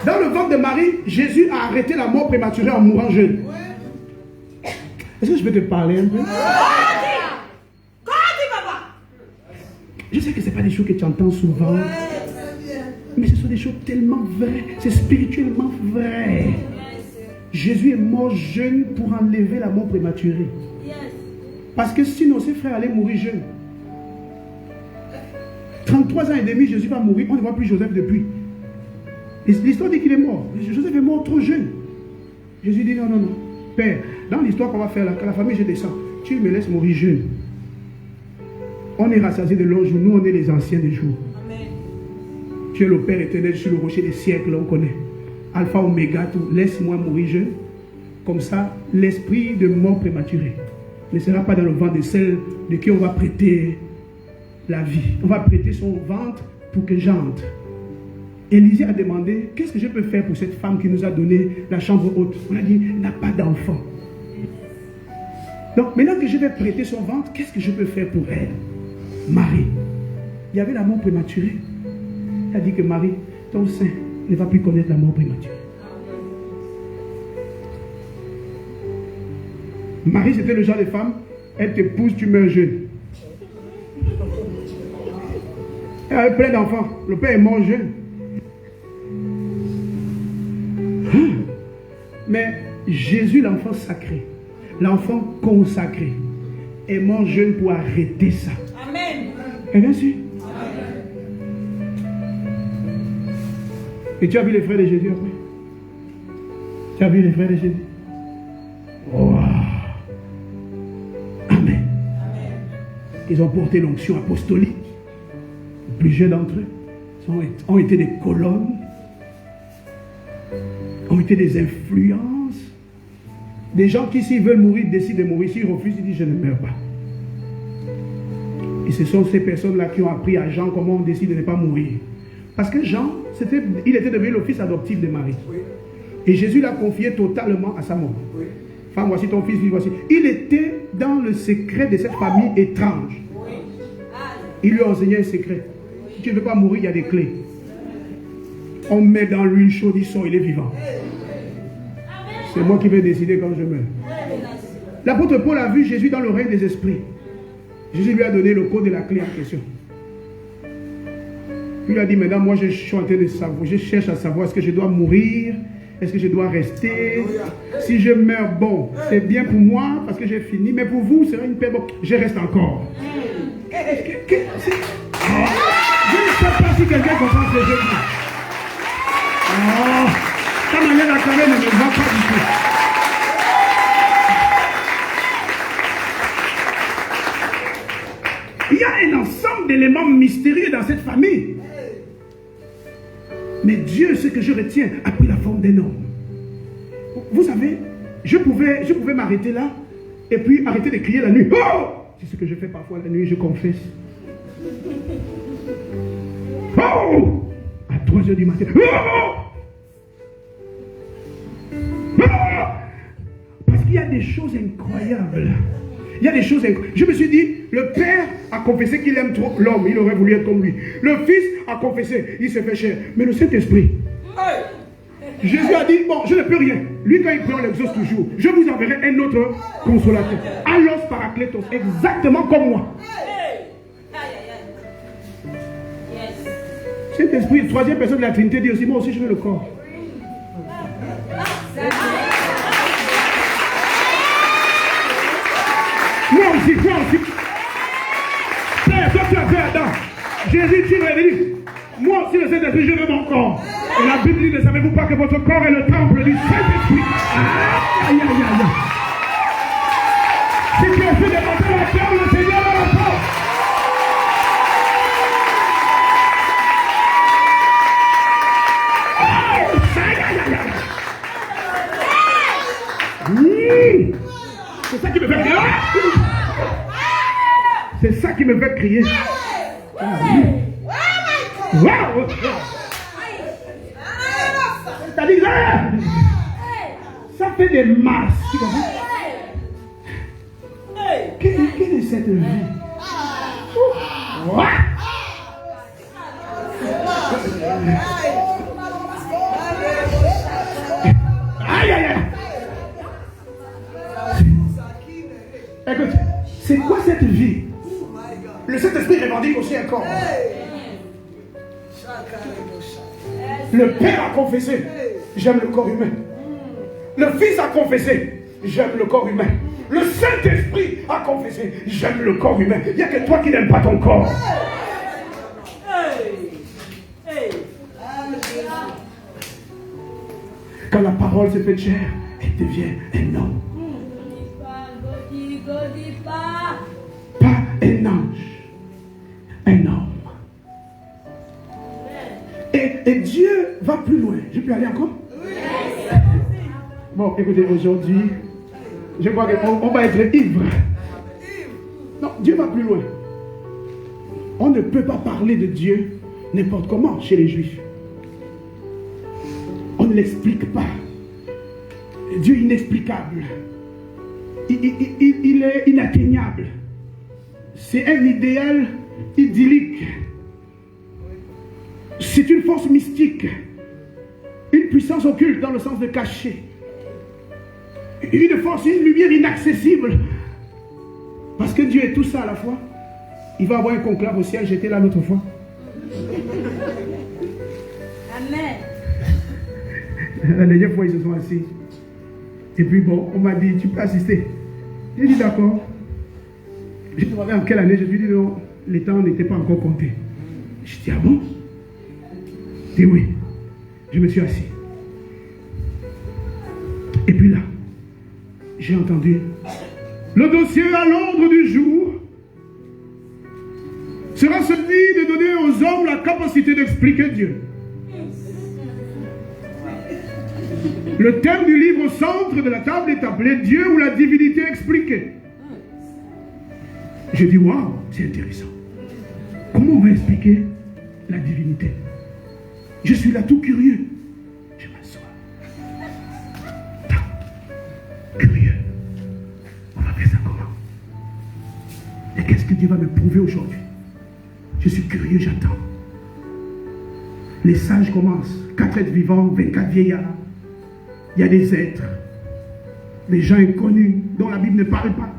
S2: Dans le ventre de Marie, Jésus a arrêté la mort prématurée en mourant jeune. Est-ce que je peux te parler un peu? Je sais que ce n'est pas des choses que tu entends souvent. Mais ce sont des choses tellement vraies. C'est spirituellement vrai. Jésus est mort jeune pour enlever la mort prématurée. Parce que sinon ses frères allaient mourir jeunes. 33 ans et demi, Jésus va mourir. On ne voit plus Joseph depuis. L'histoire dit qu'il est mort. Joseph est mort trop jeune. Jésus dit non, non, non. Père, dans l'histoire qu'on va faire, quand la famille je descends, tu me laisses mourir jeune. On est rassasiés de longs jours. Nous, on est les anciens des jours. Amen. Tu es le Père éternel sur le rocher des siècles, on connaît. Alpha, Oméga, tout. Laisse-moi mourir jeune. Comme ça, l'esprit de mort prématurée ne sera pas dans le ventre de celle de qui on va prêter la vie. On va prêter son ventre pour que j'entre. Élisée a demandé, qu'est-ce que je peux faire pour cette femme qui nous a donné la chambre haute? On a dit, n'a pas d'enfant. Donc maintenant que je vais prêter son ventre, qu'est-ce que je peux faire pour elle? Marie. Il y avait la mort prématurée. Il a dit que Marie, ton sein ne va plus connaître la mort prématurée. Marie, c'était le genre de femme, elle t'épouse, tu meurs jeune. Elle avait plein d'enfants. Le père est mort jeune. Mais Jésus, l'enfant sacré, l'enfant consacré, est mort jeune pour arrêter ça. Amen. Et bien sûr. Et tu as vu les frères de Jésus après? Tu as vu les frères de Jésus? Oh. Amen. Ils ont porté l'onction apostolique. Plusieurs d'entre eux ont été des colonnes, ont été des influences. Des gens qui, s'ils veulent mourir, décident de mourir. S'ils refusent, ils disent je ne meurs pas. Et ce sont ces personnes-là qui ont appris à Jean comment on décide de ne pas mourir. Parce que Jean, il était devenu le fils adoptif de Marie. Oui. Et Jésus l'a confié totalement à sa mort. Oui. Femme, voici ton fils, voici. Il était dans le secret de cette famille étrange. Oui. Il lui a enseigné un secret. Si tu ne veux pas mourir, il y a des clés. On met dans l'huile chaude, il sort, il est vivant. C'est moi qui vais décider quand je meurs. L'apôtre Paul a vu Jésus dans le règne des esprits. Jésus lui a donné le code de la clé en question. Il lui a dit, maintenant, moi je suis en train de savoir, je cherche à savoir, est-ce que je dois mourir? Est-ce que je dois rester? Si je meurs, bon, c'est bien pour moi parce que j'ai fini, mais pour vous, c'est une paix, bon, je reste encore. Je ne sais pas si quelqu'un comprend ce que je dis. Oh, ta manière d'acclamer ne me va pas du tout. Il y a un ensemble d'éléments mystérieux dans cette famille. Mais Dieu, ce que je retiens, a pris la forme d'un homme. Vous savez, je pouvais m'arrêter là et puis arrêter de crier la nuit. Oh! C'est ce que je fais parfois la nuit, je confesse. Oh! À 3 h du matin. Oh! Oh! Parce qu'il y a des choses incroyables. Il y a des choses. Je me suis dit, le père a confessé qu'il aime trop l'homme, il aurait voulu être comme lui. Le fils a confessé, il s'est fait cher. Mais le Saint-Esprit, Jésus a dit, bon, je ne peux rien. Lui, quand il prie, on l'exauce toujours. Je vous enverrai un autre consolateur. Allos Paraclétos, exactement comme moi. Saint-Esprit, troisième personne de la Trinité, dit aussi, moi aussi je veux le corps. Moi aussi. Père, toi tu as fait Adam. Jésus, tu m'as dit, moi aussi le Saint-Esprit, je veux mon corps. Et la Bible dit, ne savez-vous pas que votre corps est le temple du Saint-Esprit? Aïe. Si tu as fait demander la terre, le Seigneur va la porte. C'est ça qui me fait crier. C'est ça qui me fait crier. Wow. C'est-à-dire, ça fait des masses. Tu comprends? Quelle est cette vie? Aïe. Écoute, c'est quoi cette vie? Le Saint-Esprit revendique aussi un corps. Le Père a confessé, j'aime le corps humain. Le Fils a confessé, j'aime le corps humain. Le Saint-Esprit a confessé, j'aime le corps humain. Il n'y a que toi qui n'aimes pas ton corps. Quand la parole se fait chair, elle devient un homme. Pas un ange, un homme. Et Dieu va plus loin. Je peux aller encore? Bon, écoutez, aujourd'hui, je crois qu'on va être ivre. Non, Dieu va plus loin. On ne peut pas parler de Dieu n'importe comment chez les Juifs. On ne l'explique pas. Dieu est inexplicable. Il est inatteignable. C'est un idéal idyllique. C'est une force mystique. Une puissance occulte dans le sens de cacher. Une force, une lumière inaccessible. Parce que Dieu est tout ça à la fois. Il va avoir un conclave au ciel, j'étais là l'autre fois.
S3: Amen.
S2: La dernière fois, ils se sont assis. Et puis bon, on m'a dit, tu peux assister. J'ai dit d'accord. Je me demandais en quelle année, je lui ai dit non, les temps n'étaient pas encore comptés. Je dis, ah bon? Et oui, je me suis assis. Et puis là, j'ai entendu le dossier à l'ordre du jour sera celui de donner aux hommes la capacité d'expliquer Dieu. Le thème du livre au centre de la table est appelé Dieu ou la divinité expliquée. Je dis waouh, c'est intéressant. Comment on va expliquer la divinité? Je suis là tout curieux. Je m'assois. Curieux. On va faire ça comment? Et qu'est-ce que Dieu va me prouver aujourd'hui? Je suis curieux, j'attends. Les sages commencent. 4 êtres vivants, 24 vieillards. Il y a des êtres, des gens inconnus dont la Bible ne parle pas.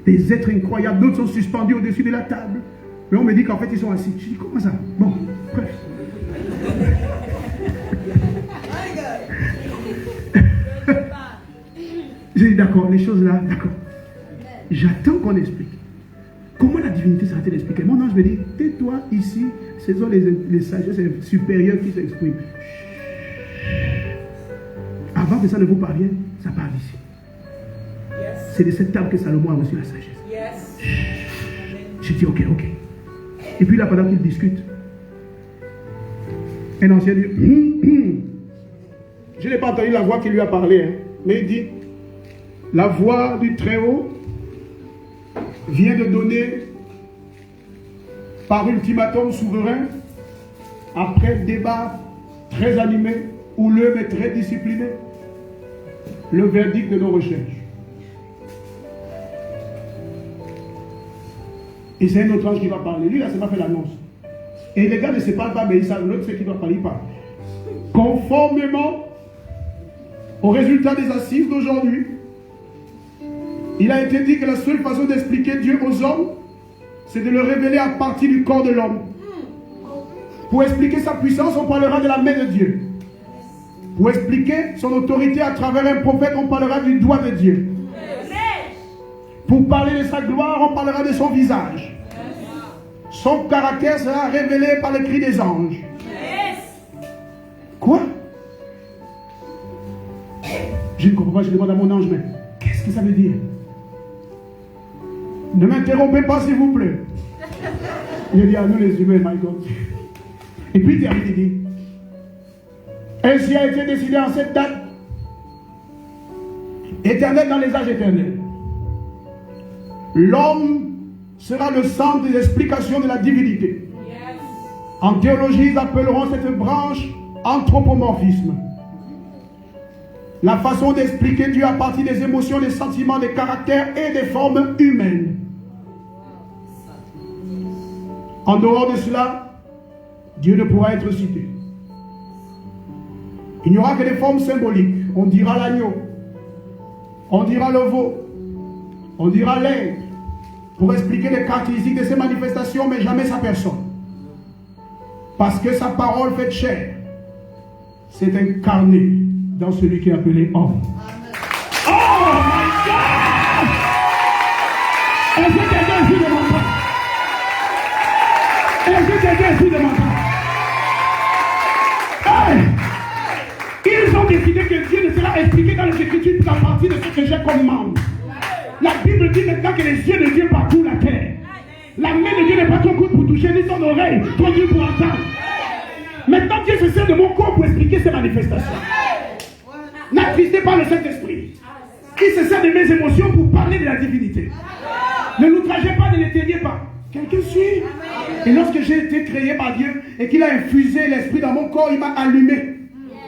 S2: Des êtres incroyables, d'autres sont suspendus au-dessus de la table. Mais on me dit qu'en fait ils sont assis. Je dis comment ça? Bon, bref. J'ai dit d'accord, les choses là, d'accord. J'attends qu'on explique. Comment la divinité sera-t-elle expliquée? Mon ange me dit, tais-toi ici, ce sont les sagesses supérieures qui s'expriment. Avant que ça ne vous parvienne, ça part d'ici. Yes. C'est de cette table que Salomon a reçu la sagesse. Yes. J'ai dit ok. Et puis là, pendant qu'ils discutent, un ancien dit, je n'ai pas entendu la voix qui lui a parlé, hein, mais il dit, la voix du Très-Haut vient de donner par ultimatum souverain, après débat très animé, houleux mais très discipliné, le verdict de nos recherches. Et c'est un autre ange qui va parler. Lui, là, c'est pas fait l'annonce. Et les gars ne se parlent pas, mais ils savent, l'autre, c'est qui doit parler, il parle. Conformément au résultat des assises d'aujourd'hui, il a été dit que la seule façon d'expliquer Dieu aux hommes, c'est de le révéler à partir du corps de l'homme. Pour expliquer sa puissance, on parlera de la main de Dieu. Pour expliquer son autorité à travers un prophète, on parlera du doigt de Dieu. Pour parler de sa gloire, on parlera de son visage. Son caractère sera révélé par le cri des anges. Quoi? Je ne comprends pas, je demande à mon ange, mais qu'est-ce que ça veut dire? Ne m'interrompez pas, s'il vous plaît. Il dit à nous les humains, my God. Et puis il termine, il dit, ainsi a été décidé en cette date, éternelle dans les âges éternels. L'homme sera le centre des explications de la divinité. En théologie, ils appelleront cette branche anthropomorphisme. La façon d'expliquer Dieu à partir des émotions, des sentiments, des caractères et des formes humaines. En dehors de cela, Dieu ne pourra être cité. Il n'y aura que des formes symboliques. On dira l'agneau, on dira le veau, on dira l'aigle, pour expliquer les caractéristiques de ses manifestations, mais jamais sa personne. Parce que sa parole faite chair s'est incarnée dans celui qui est appelé homme. Oh my God! Est-ce que quelqu'un ici ne m'entend? Est-ce que quelqu'un ici ne m'entend? Hey! Ils ont décidé que Dieu ne sera expliqué dans les Écritures qu'à partir de ce que j'ai comme membre. La Bible dit maintenant que les yeux de Dieu parcourent la terre. La main de Dieu n'est pas trop courte pour toucher, ni son oreille trop dure pour entendre. Maintenant, Dieu se sert de mon corps pour expliquer ses manifestations. N'attristez pas le Saint-Esprit. Il se sert de mes émotions pour parler de la divinité. Ne l'outragez pas, ne l'éteignez pas. Quelqu'un suit? Et lorsque j'ai été créé par Dieu et qu'il a infusé l'esprit dans mon corps, il m'a allumé.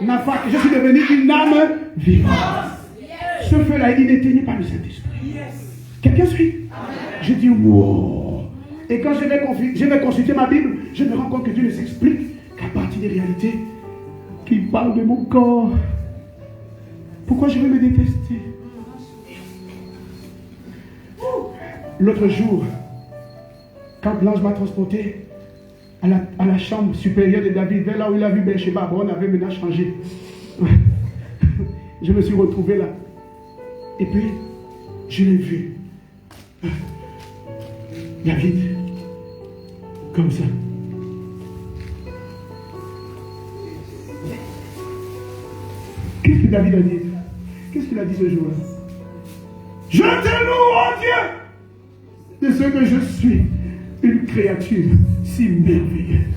S2: Je suis devenu une âme vivante. Ce feu-là, il dit n'éteignez pas le Saint-Esprit. Quelqu'un suit? Je dis wow. Et quand je vais consulter ma Bible, je me rends compte que Dieu ne s'explique qu'à partir des réalités qui parlent de mon corps. Pourquoi je vais me détester? L'autre jour, quand l'ange m'a transporté à la chambre supérieure de David, vers là où il a vu Bathsheba, on avait maintenant changé. Je me suis retrouvé là. Et puis, je l'ai vu. David, comme ça. Qu'est-ce que David a dit? Qu'est-ce qu'il a dit ce jour-là? Je te loue, oh Dieu, de ce que je suis, une créature si merveilleuse.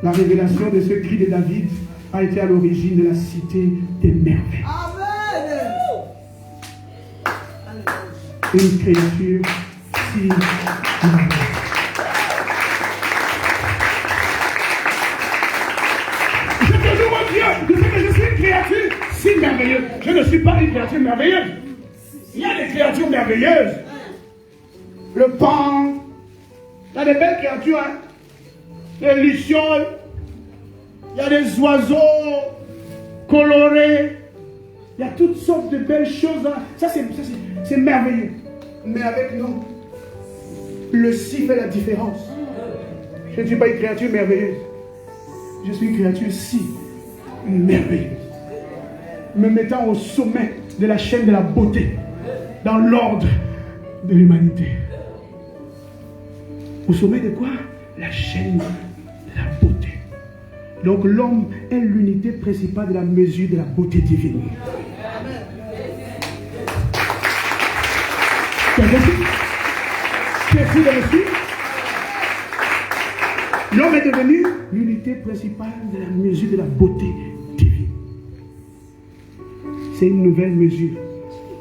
S2: La révélation de ce cri de David a été à l'origine de la cité des merveilles. Amen. Une créature si merveilleuse. Je te loue, oh Dieu, de ce que je suis une créature si merveilleuse. Je ne suis pas une créature merveilleuse. Il y a des créatures merveilleuses. Le pan. Il y a des belles créatures. Hein? Les lucioles. Il y a des oiseaux colorés. Il y a toutes sortes de belles choses. Hein? Ça, c'est merveilleux. Mais avec nous, le si fait la différence. Je ne suis pas une créature merveilleuse. Je suis une créature si merveilleuse. Me mettant au sommet de la chaîne de la beauté. Dans l'ordre de l'humanité. Au sommet de quoi? La chaîne de la beauté. Donc l'homme est l'unité principale de la mesure de la beauté divine. Qu'est-ce que reçu? L'homme est devenu l'unité principale de la mesure de la beauté divine. C'est une nouvelle mesure.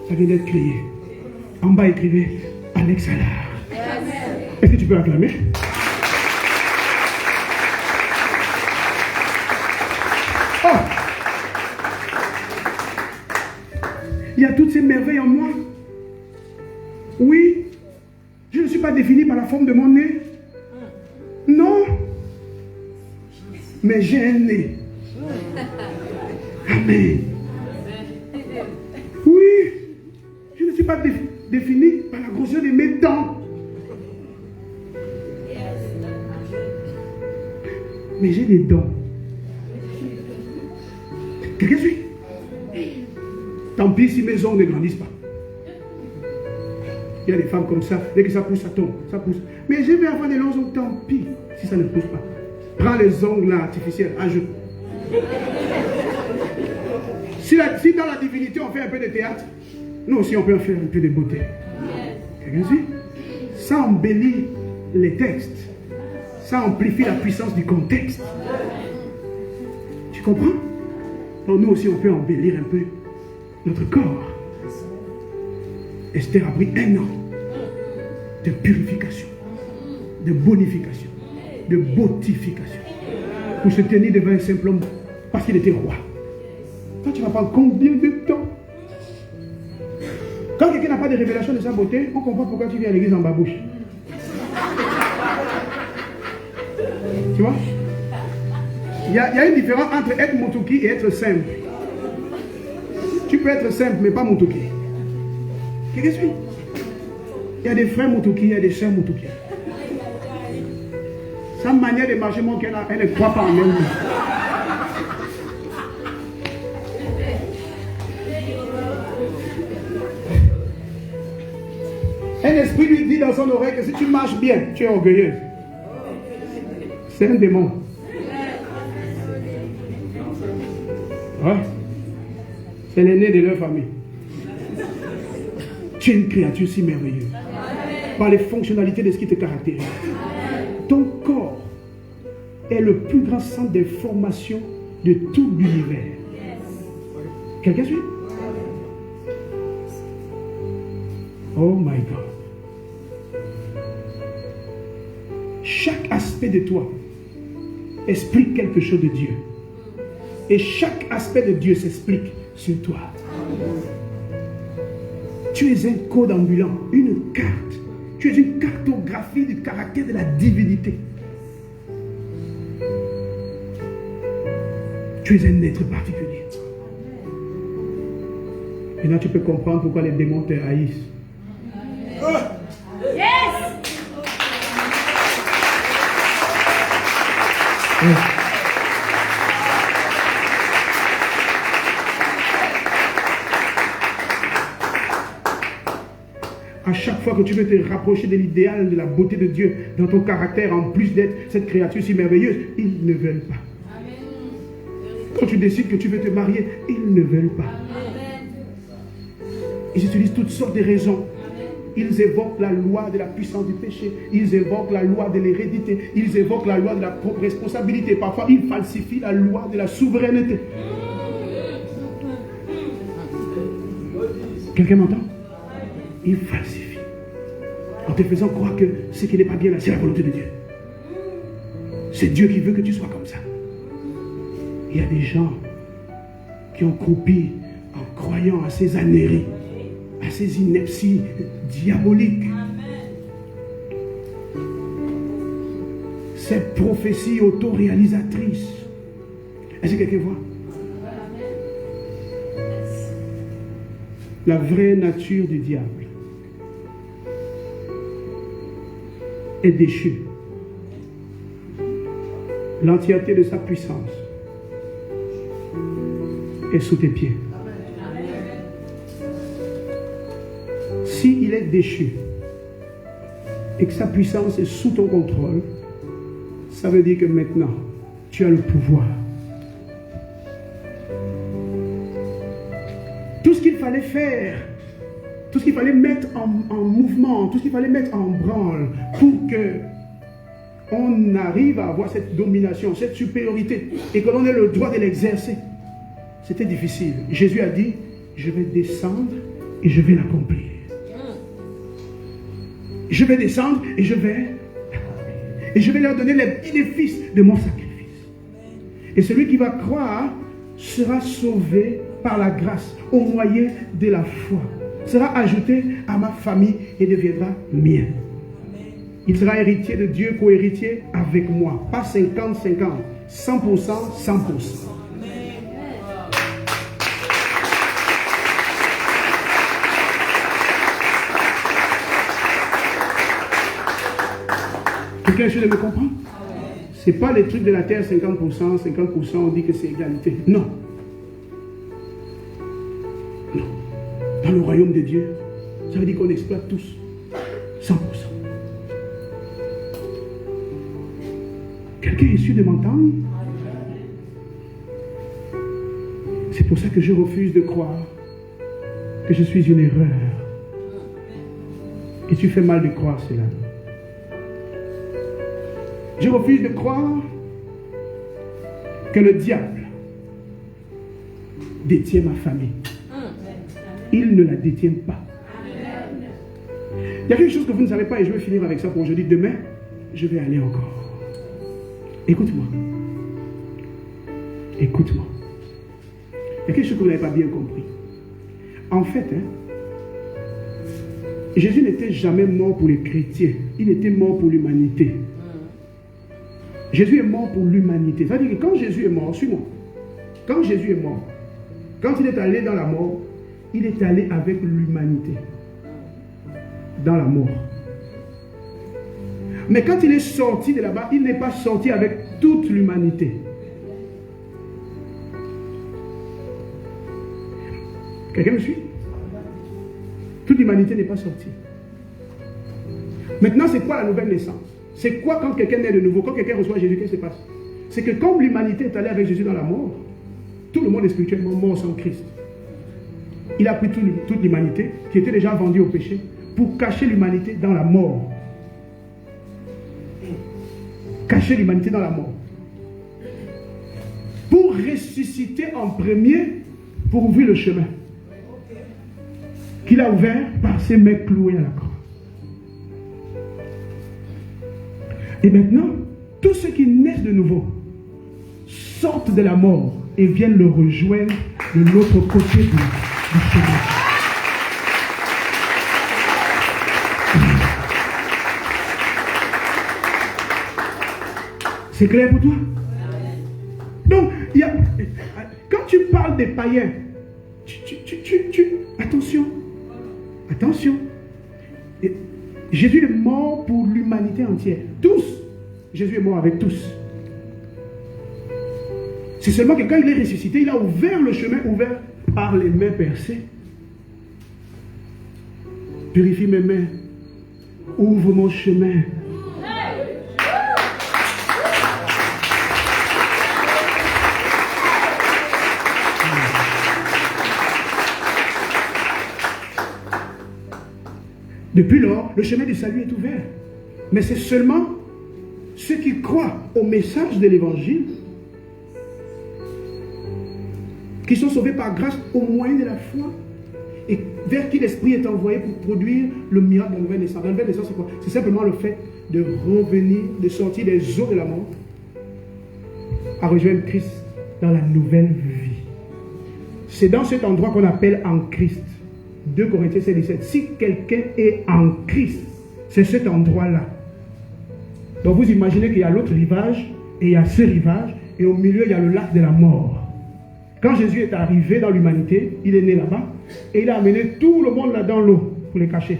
S2: Ça vient d'être créé. En bas, écrivez Alex Allard. Est-ce que tu peux acclamer? Oh! Il y a toutes ces merveilles en moi. Oui, je ne suis pas pas défini par la forme de mon nez. Non. Mais j'ai un nez. Amen. Oui. Je ne suis pas défini par la grosseur de mes dents. Mais j'ai des dents. Quelqu'un suit? Tant pis si mes ongles ne grandissent pas. Il y a des femmes comme ça, dès que ça pousse, ça tombe, ça pousse. Mais je vais avoir des longs ongles, tant pis si ça ne pousse pas. Prends les ongles là, artificiels, ajoute. Si dans la divinité on fait un peu de théâtre, nous aussi on peut en faire un peu de beauté. Quelqu'un suit? Ça embellit les textes. Ça amplifie la puissance du contexte. Tu comprends? Donc nous aussi on peut embellir un peu notre corps. Esther a pris 1 an de purification, de bonification, de beautification pour se tenir devant un simple homme parce qu'il était roi. Toi tu vas prendre combien de temps? Quand quelqu'un n'a pas de révélation de sa beauté, on comprend pourquoi tu viens à l'église en babouche. Tu vois? Il y a une différence entre être moutouki et être simple. Tu peux être simple mais pas moutouki. Qu'est-ce que c'est? Il y a des frères moutouki, il y a des sœurs moutouki. Sa manière de marcher montre qu'elle ne croit pas en elle. Un esprit lui dit dans son oreille que si tu marches bien, tu es orgueilleuse. C'est un démon. Ouais. C'est l'aîné de leur famille. Tu es une créature si merveilleuse. Par les fonctionnalités de ce qui te caractérise. Ton corps est le plus grand centre d'information de tout l'univers. Quelqu'un suit? Oh my God. Chaque aspect de toi explique quelque chose de Dieu. Et chaque aspect de Dieu s'explique sur toi. Tu es un code ambulant, une carte. Tu es une cartographie du caractère de la divinité. Tu es un être particulier. Maintenant, tu peux comprendre pourquoi les démons te haïssent. Yes! À chaque fois que tu veux te rapprocher de l'idéal de la beauté de Dieu dans ton caractère, en plus d'être cette créature si merveilleuse, ils ne veulent pas. Quand tu décides que tu veux te marier, ils ne veulent pas. Ils utilisent toutes sortes de raisons. Ils évoquent la loi de la puissance du péché. Ils évoquent la loi de l'hérédité. Ils évoquent la loi de la propre responsabilité. Parfois, ils falsifient la loi de la souveraineté. Quelqu'un m'entend? Ils falsifient. En te faisant croire que ce qui n'est pas bien là, c'est la volonté de Dieu. C'est Dieu qui veut que tu sois comme ça. Il y a des gens qui ont croupi en croyant à ces âneries, à ces inepties diaboliques. Ces prophéties autoréalisatrices. Est-ce que quelqu'un voit? La vraie nature du diable est déchue. L'entièreté de sa puissance est sous tes pieds. S'il est déchu et que sa puissance est sous ton contrôle, ça veut dire que maintenant, tu as le pouvoir. Tout ce qu'il fallait faire, tout ce qu'il fallait mettre en mouvement, tout ce qu'il fallait mettre en branle pour que on arrive à avoir cette domination, cette supériorité et que l'on ait le droit de l'exercer, c'était difficile. Jésus a dit, je vais descendre et je vais l'accomplir. Je vais descendre et je vais leur donner les bénéfices de mon sacrifice. Et celui qui va croire sera sauvé par la grâce au moyen de la foi. Sera ajouté à ma famille et deviendra mien. Il sera héritier de Dieu, co-héritier avec moi. Pas 50-50, 100%, 100%. Quelqu'un essaie de me comprendre? Ce n'est pas les trucs de la terre, 50%, 50%, on dit que c'est égalité. Non. Non. Dans le royaume de Dieu, ça veut dire qu'on exploite tous. 100%. Quelqu'un est sûr de m'entendre? C'est pour ça que je refuse de croire que je suis une erreur. Et tu fais mal de croire cela. Je refuse de croire que le diable détient ma famille. Il ne la détient pas. Il y a quelque chose que vous ne savez pas et je vais finir avec ça pour aujourd'hui. Demain, je vais aller encore. Écoute-moi. Écoute-moi. Il y a quelque chose que vous n'avez pas bien compris. En fait, Jésus n'était jamais mort pour les chrétiens. Il était mort pour l'humanité. Jésus est mort pour l'humanité. Ça veut dire que quand Jésus est mort, suis-moi. Quand Jésus est mort, quand il est allé dans la mort, il est allé avec l'humanité. Dans la mort. Mais quand il est sorti de là-bas, il n'est pas sorti avec toute l'humanité. Quelqu'un me suit? Toute l'humanité n'est pas sortie. Maintenant, c'est quoi la nouvelle naissance? C'est quoi quand quelqu'un naît de nouveau? Quand quelqu'un reçoit Jésus, qu'est-ce qui se passe? C'est que comme l'humanité est allée avec Jésus dans la mort, tout le monde est spirituellement mort sans Christ. Il a pris toute l'humanité qui était déjà vendue au péché pour cacher l'humanité dans la mort. Cacher l'humanité dans la mort. Pour ressusciter en premier, pour ouvrir le chemin qu'il a ouvert par ses mains clouées à la croix. Et maintenant, tous ceux qui naissent de nouveau sortent de la mort et viennent le rejoindre de l'autre côté du chemin. C'est clair pour toi? Donc, quand tu parles des païens, attention, attention. Jésus est mort pour l'humanité entière. Tous. Jésus est mort avec tous. C'est seulement que quand il est ressuscité, il a ouvert le chemin ouvert par les mains percées. Purifie mes mains. Ouvre mon chemin. Depuis lors, le chemin du salut est ouvert. Mais c'est seulement ceux qui croient au message de l'évangile qui sont sauvés par grâce au moyen de la foi et vers qui l'Esprit est envoyé pour produire le miracle de la nouvelle naissance. La nouvelle naissance, c'est quoi? C'est simplement le fait de revenir, de sortir des eaux de la mort à rejoindre Christ dans la nouvelle vie. C'est dans cet endroit qu'on appelle en Christ. 2 Corinthiens 17. Si quelqu'un est en Christ, c'est cet endroit-là. Donc vous imaginez qu'il y a l'autre rivage, et il y a ce rivage, et au milieu il y a le lac de la mort. Quand Jésus est arrivé dans l'humanité, il est né là-bas, et il a amené tout le monde là dans l'eau, pour les cacher.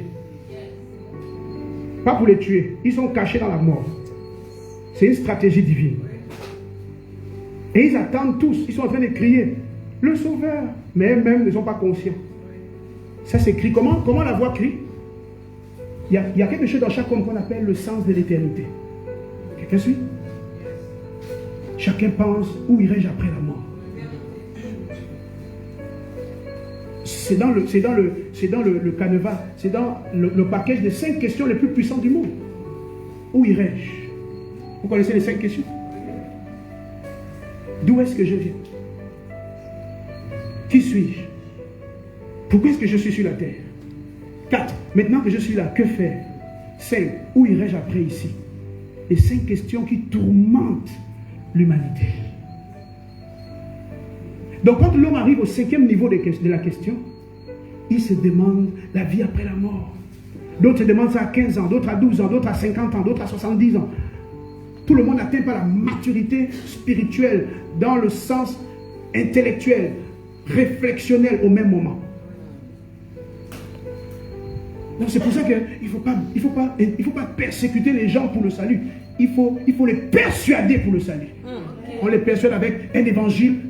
S2: Pas pour les tuer, ils sont cachés dans la mort. C'est une stratégie divine. Et ils attendent tous, ils sont en train de crier, le Sauveur, mais eux-mêmes ne sont pas conscients. Ça s'écrit. Comment la voix crie? Il y a quelque chose dans chaque homme qu'on appelle le sens de l'éternité. Quelqu'un suit? Chacun pense, où irai-je après la mort? C'est dans le canevas, c'est dans le package des 5 questions les plus puissantes du monde. Où irai-je? Vous connaissez les 5 questions? D'où est-ce que je viens? Qui suis-je? Pourquoi est-ce que je suis sur la terre? 4. Maintenant que je suis là, que faire? 5. Où irai-je après ici? Et 5 questions qui tourmentent l'humanité. Donc quand l'homme arrive au 5e niveau de la question, il se demande la vie après la mort. D'autres se demandent ça à 15 ans, d'autres à 12 ans, d'autres à 50 ans, d'autres à 70 ans. Tout le monde n'atteint pas la maturité spirituelle dans le sens intellectuel, réflexionnel au même moment. Donc c'est pour ça qu'il ne faut pas persécuter les gens pour le salut. Il faut les persuader pour le salut. On les persuade avec un évangile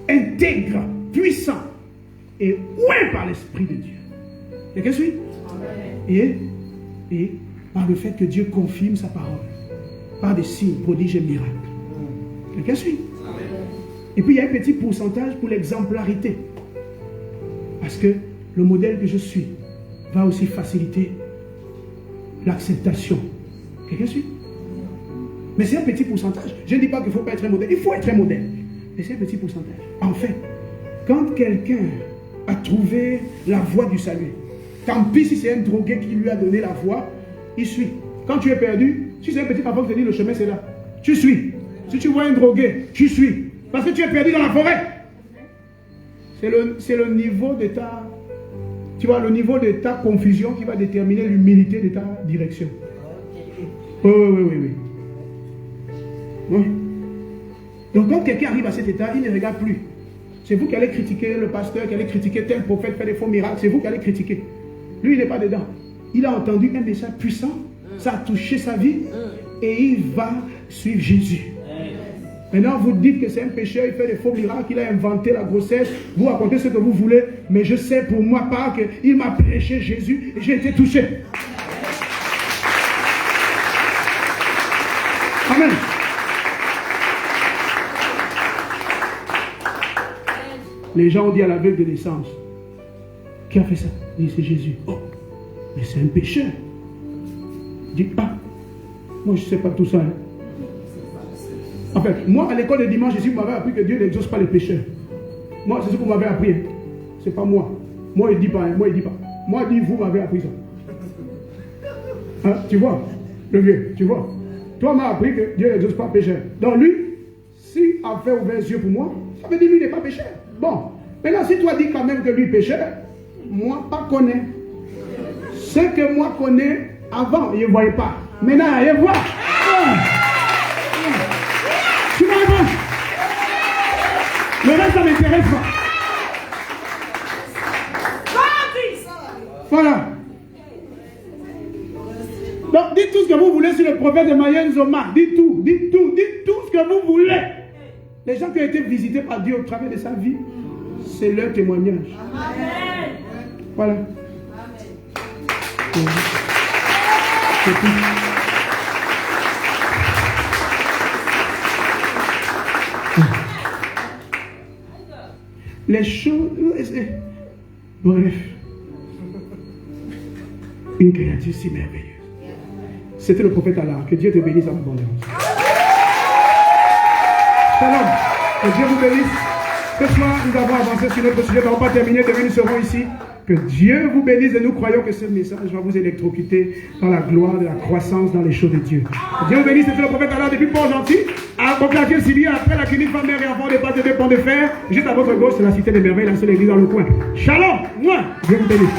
S2: intègre, puissant et oint par l'Esprit de Dieu. Quelqu'un suit? Et par le fait que Dieu confirme sa parole, par des signes, prodiges et miracles. Quelqu'un suit? Et puis il y a un petit pourcentage pour l'exemplarité. Parce que le modèle que je suis va aussi faciliter l'acceptation. Quelqu'un suit? Mais c'est un petit pourcentage. Je ne dis pas qu'il ne faut pas être un modèle. Il faut être un modèle. Mais c'est un petit pourcentage. En fait, quand quelqu'un a trouvé la voie du salut, tant pis si c'est un drogué qui lui a donné la voie, il suit. Quand tu es perdu, si c'est un petit enfant qui te dit le chemin c'est là, tu suis. Si tu vois un drogué, tu suis. Parce que tu es perdu dans la forêt. C'est le niveau de ta... Tu vois, le niveau de ta confusion qui va déterminer l'humilité de ta direction. Oui. Donc quand quelqu'un arrive à cet état, il ne regarde plus. C'est vous qui allez critiquer le pasteur, qui allez critiquer tel prophète, fait des faux miracles. C'est vous qui allez critiquer. Lui, il n'est pas dedans. Il a entendu un message puissant, ça a touché sa vie et il va suivre Jésus. Maintenant, vous dites que c'est un pécheur, il fait des faux miracles, il a inventé la grossesse, vous racontez ce que vous voulez, mais je sais pour moi pas qu'il m'a prêché Jésus et j'ai été touché. Amen. Les gens ont dit à l'aveugle de naissance, qui a fait ça? Il dit, c'est Jésus. Oh, mais c'est un pécheur. Il dit, ah, moi je ne sais pas tout ça. Hein. En fait, moi à l'école de dimanche, Jésus m'avait appris que Dieu n'exauce pas les pécheurs. Moi, c'est ce qu'on m'avait appris. Hein. C'est pas moi. Moi, il ne dit pas. Hein. Moi, il ne dit pas. Moi, il dit, vous m'avez appris ça. Hein, tu vois, le vieux, tu vois. Toi, m'as appris que Dieu n'exauce pas pécheur. Donc lui, s'il a fait ouvert les yeux pour moi, ça veut dire que lui n'est pas pécheur. Bon, maintenant si toi dis quand même que lui pécheur, moi pas connais. Ce que moi connais, avant, il ne voyait pas. Maintenant, il voit. Tu m'as répondu. Le reste, ça ne m'intéresse pas. Voilà. Donc, dites tout ce que vous voulez sur le prophète de Mayen Zoma. Dites tout ce que vous voulez. Les gens qui ont été visités par Dieu au travers de sa vie, c'est leur témoignage. Amen. Voilà. Amen. C'est tout. Les choses... Bref. Une créature si merveilleuse. C'était le prophète Allah. Que Dieu te bénisse en abondance. Shalom. Que Dieu vous bénisse. Ce soir, nous avons avancé sur notre sujet. Nous n'avons pas terminé. Demain, nous serons ici. Que Dieu vous bénisse et nous croyons que ce message va vous électrocuter dans la gloire de la croissance dans les choses de Dieu. Que Dieu vous bénisse. C'était le prophète Allah depuis Port-Gentil. À Bocaquet-Sylvie, après la clinique femme, mère et enfant, des bas de pont de fer. Juste à votre gauche, c'est la cité des merveilles, la seule église dans le coin. Shalom. Moi, Dieu vous bénisse.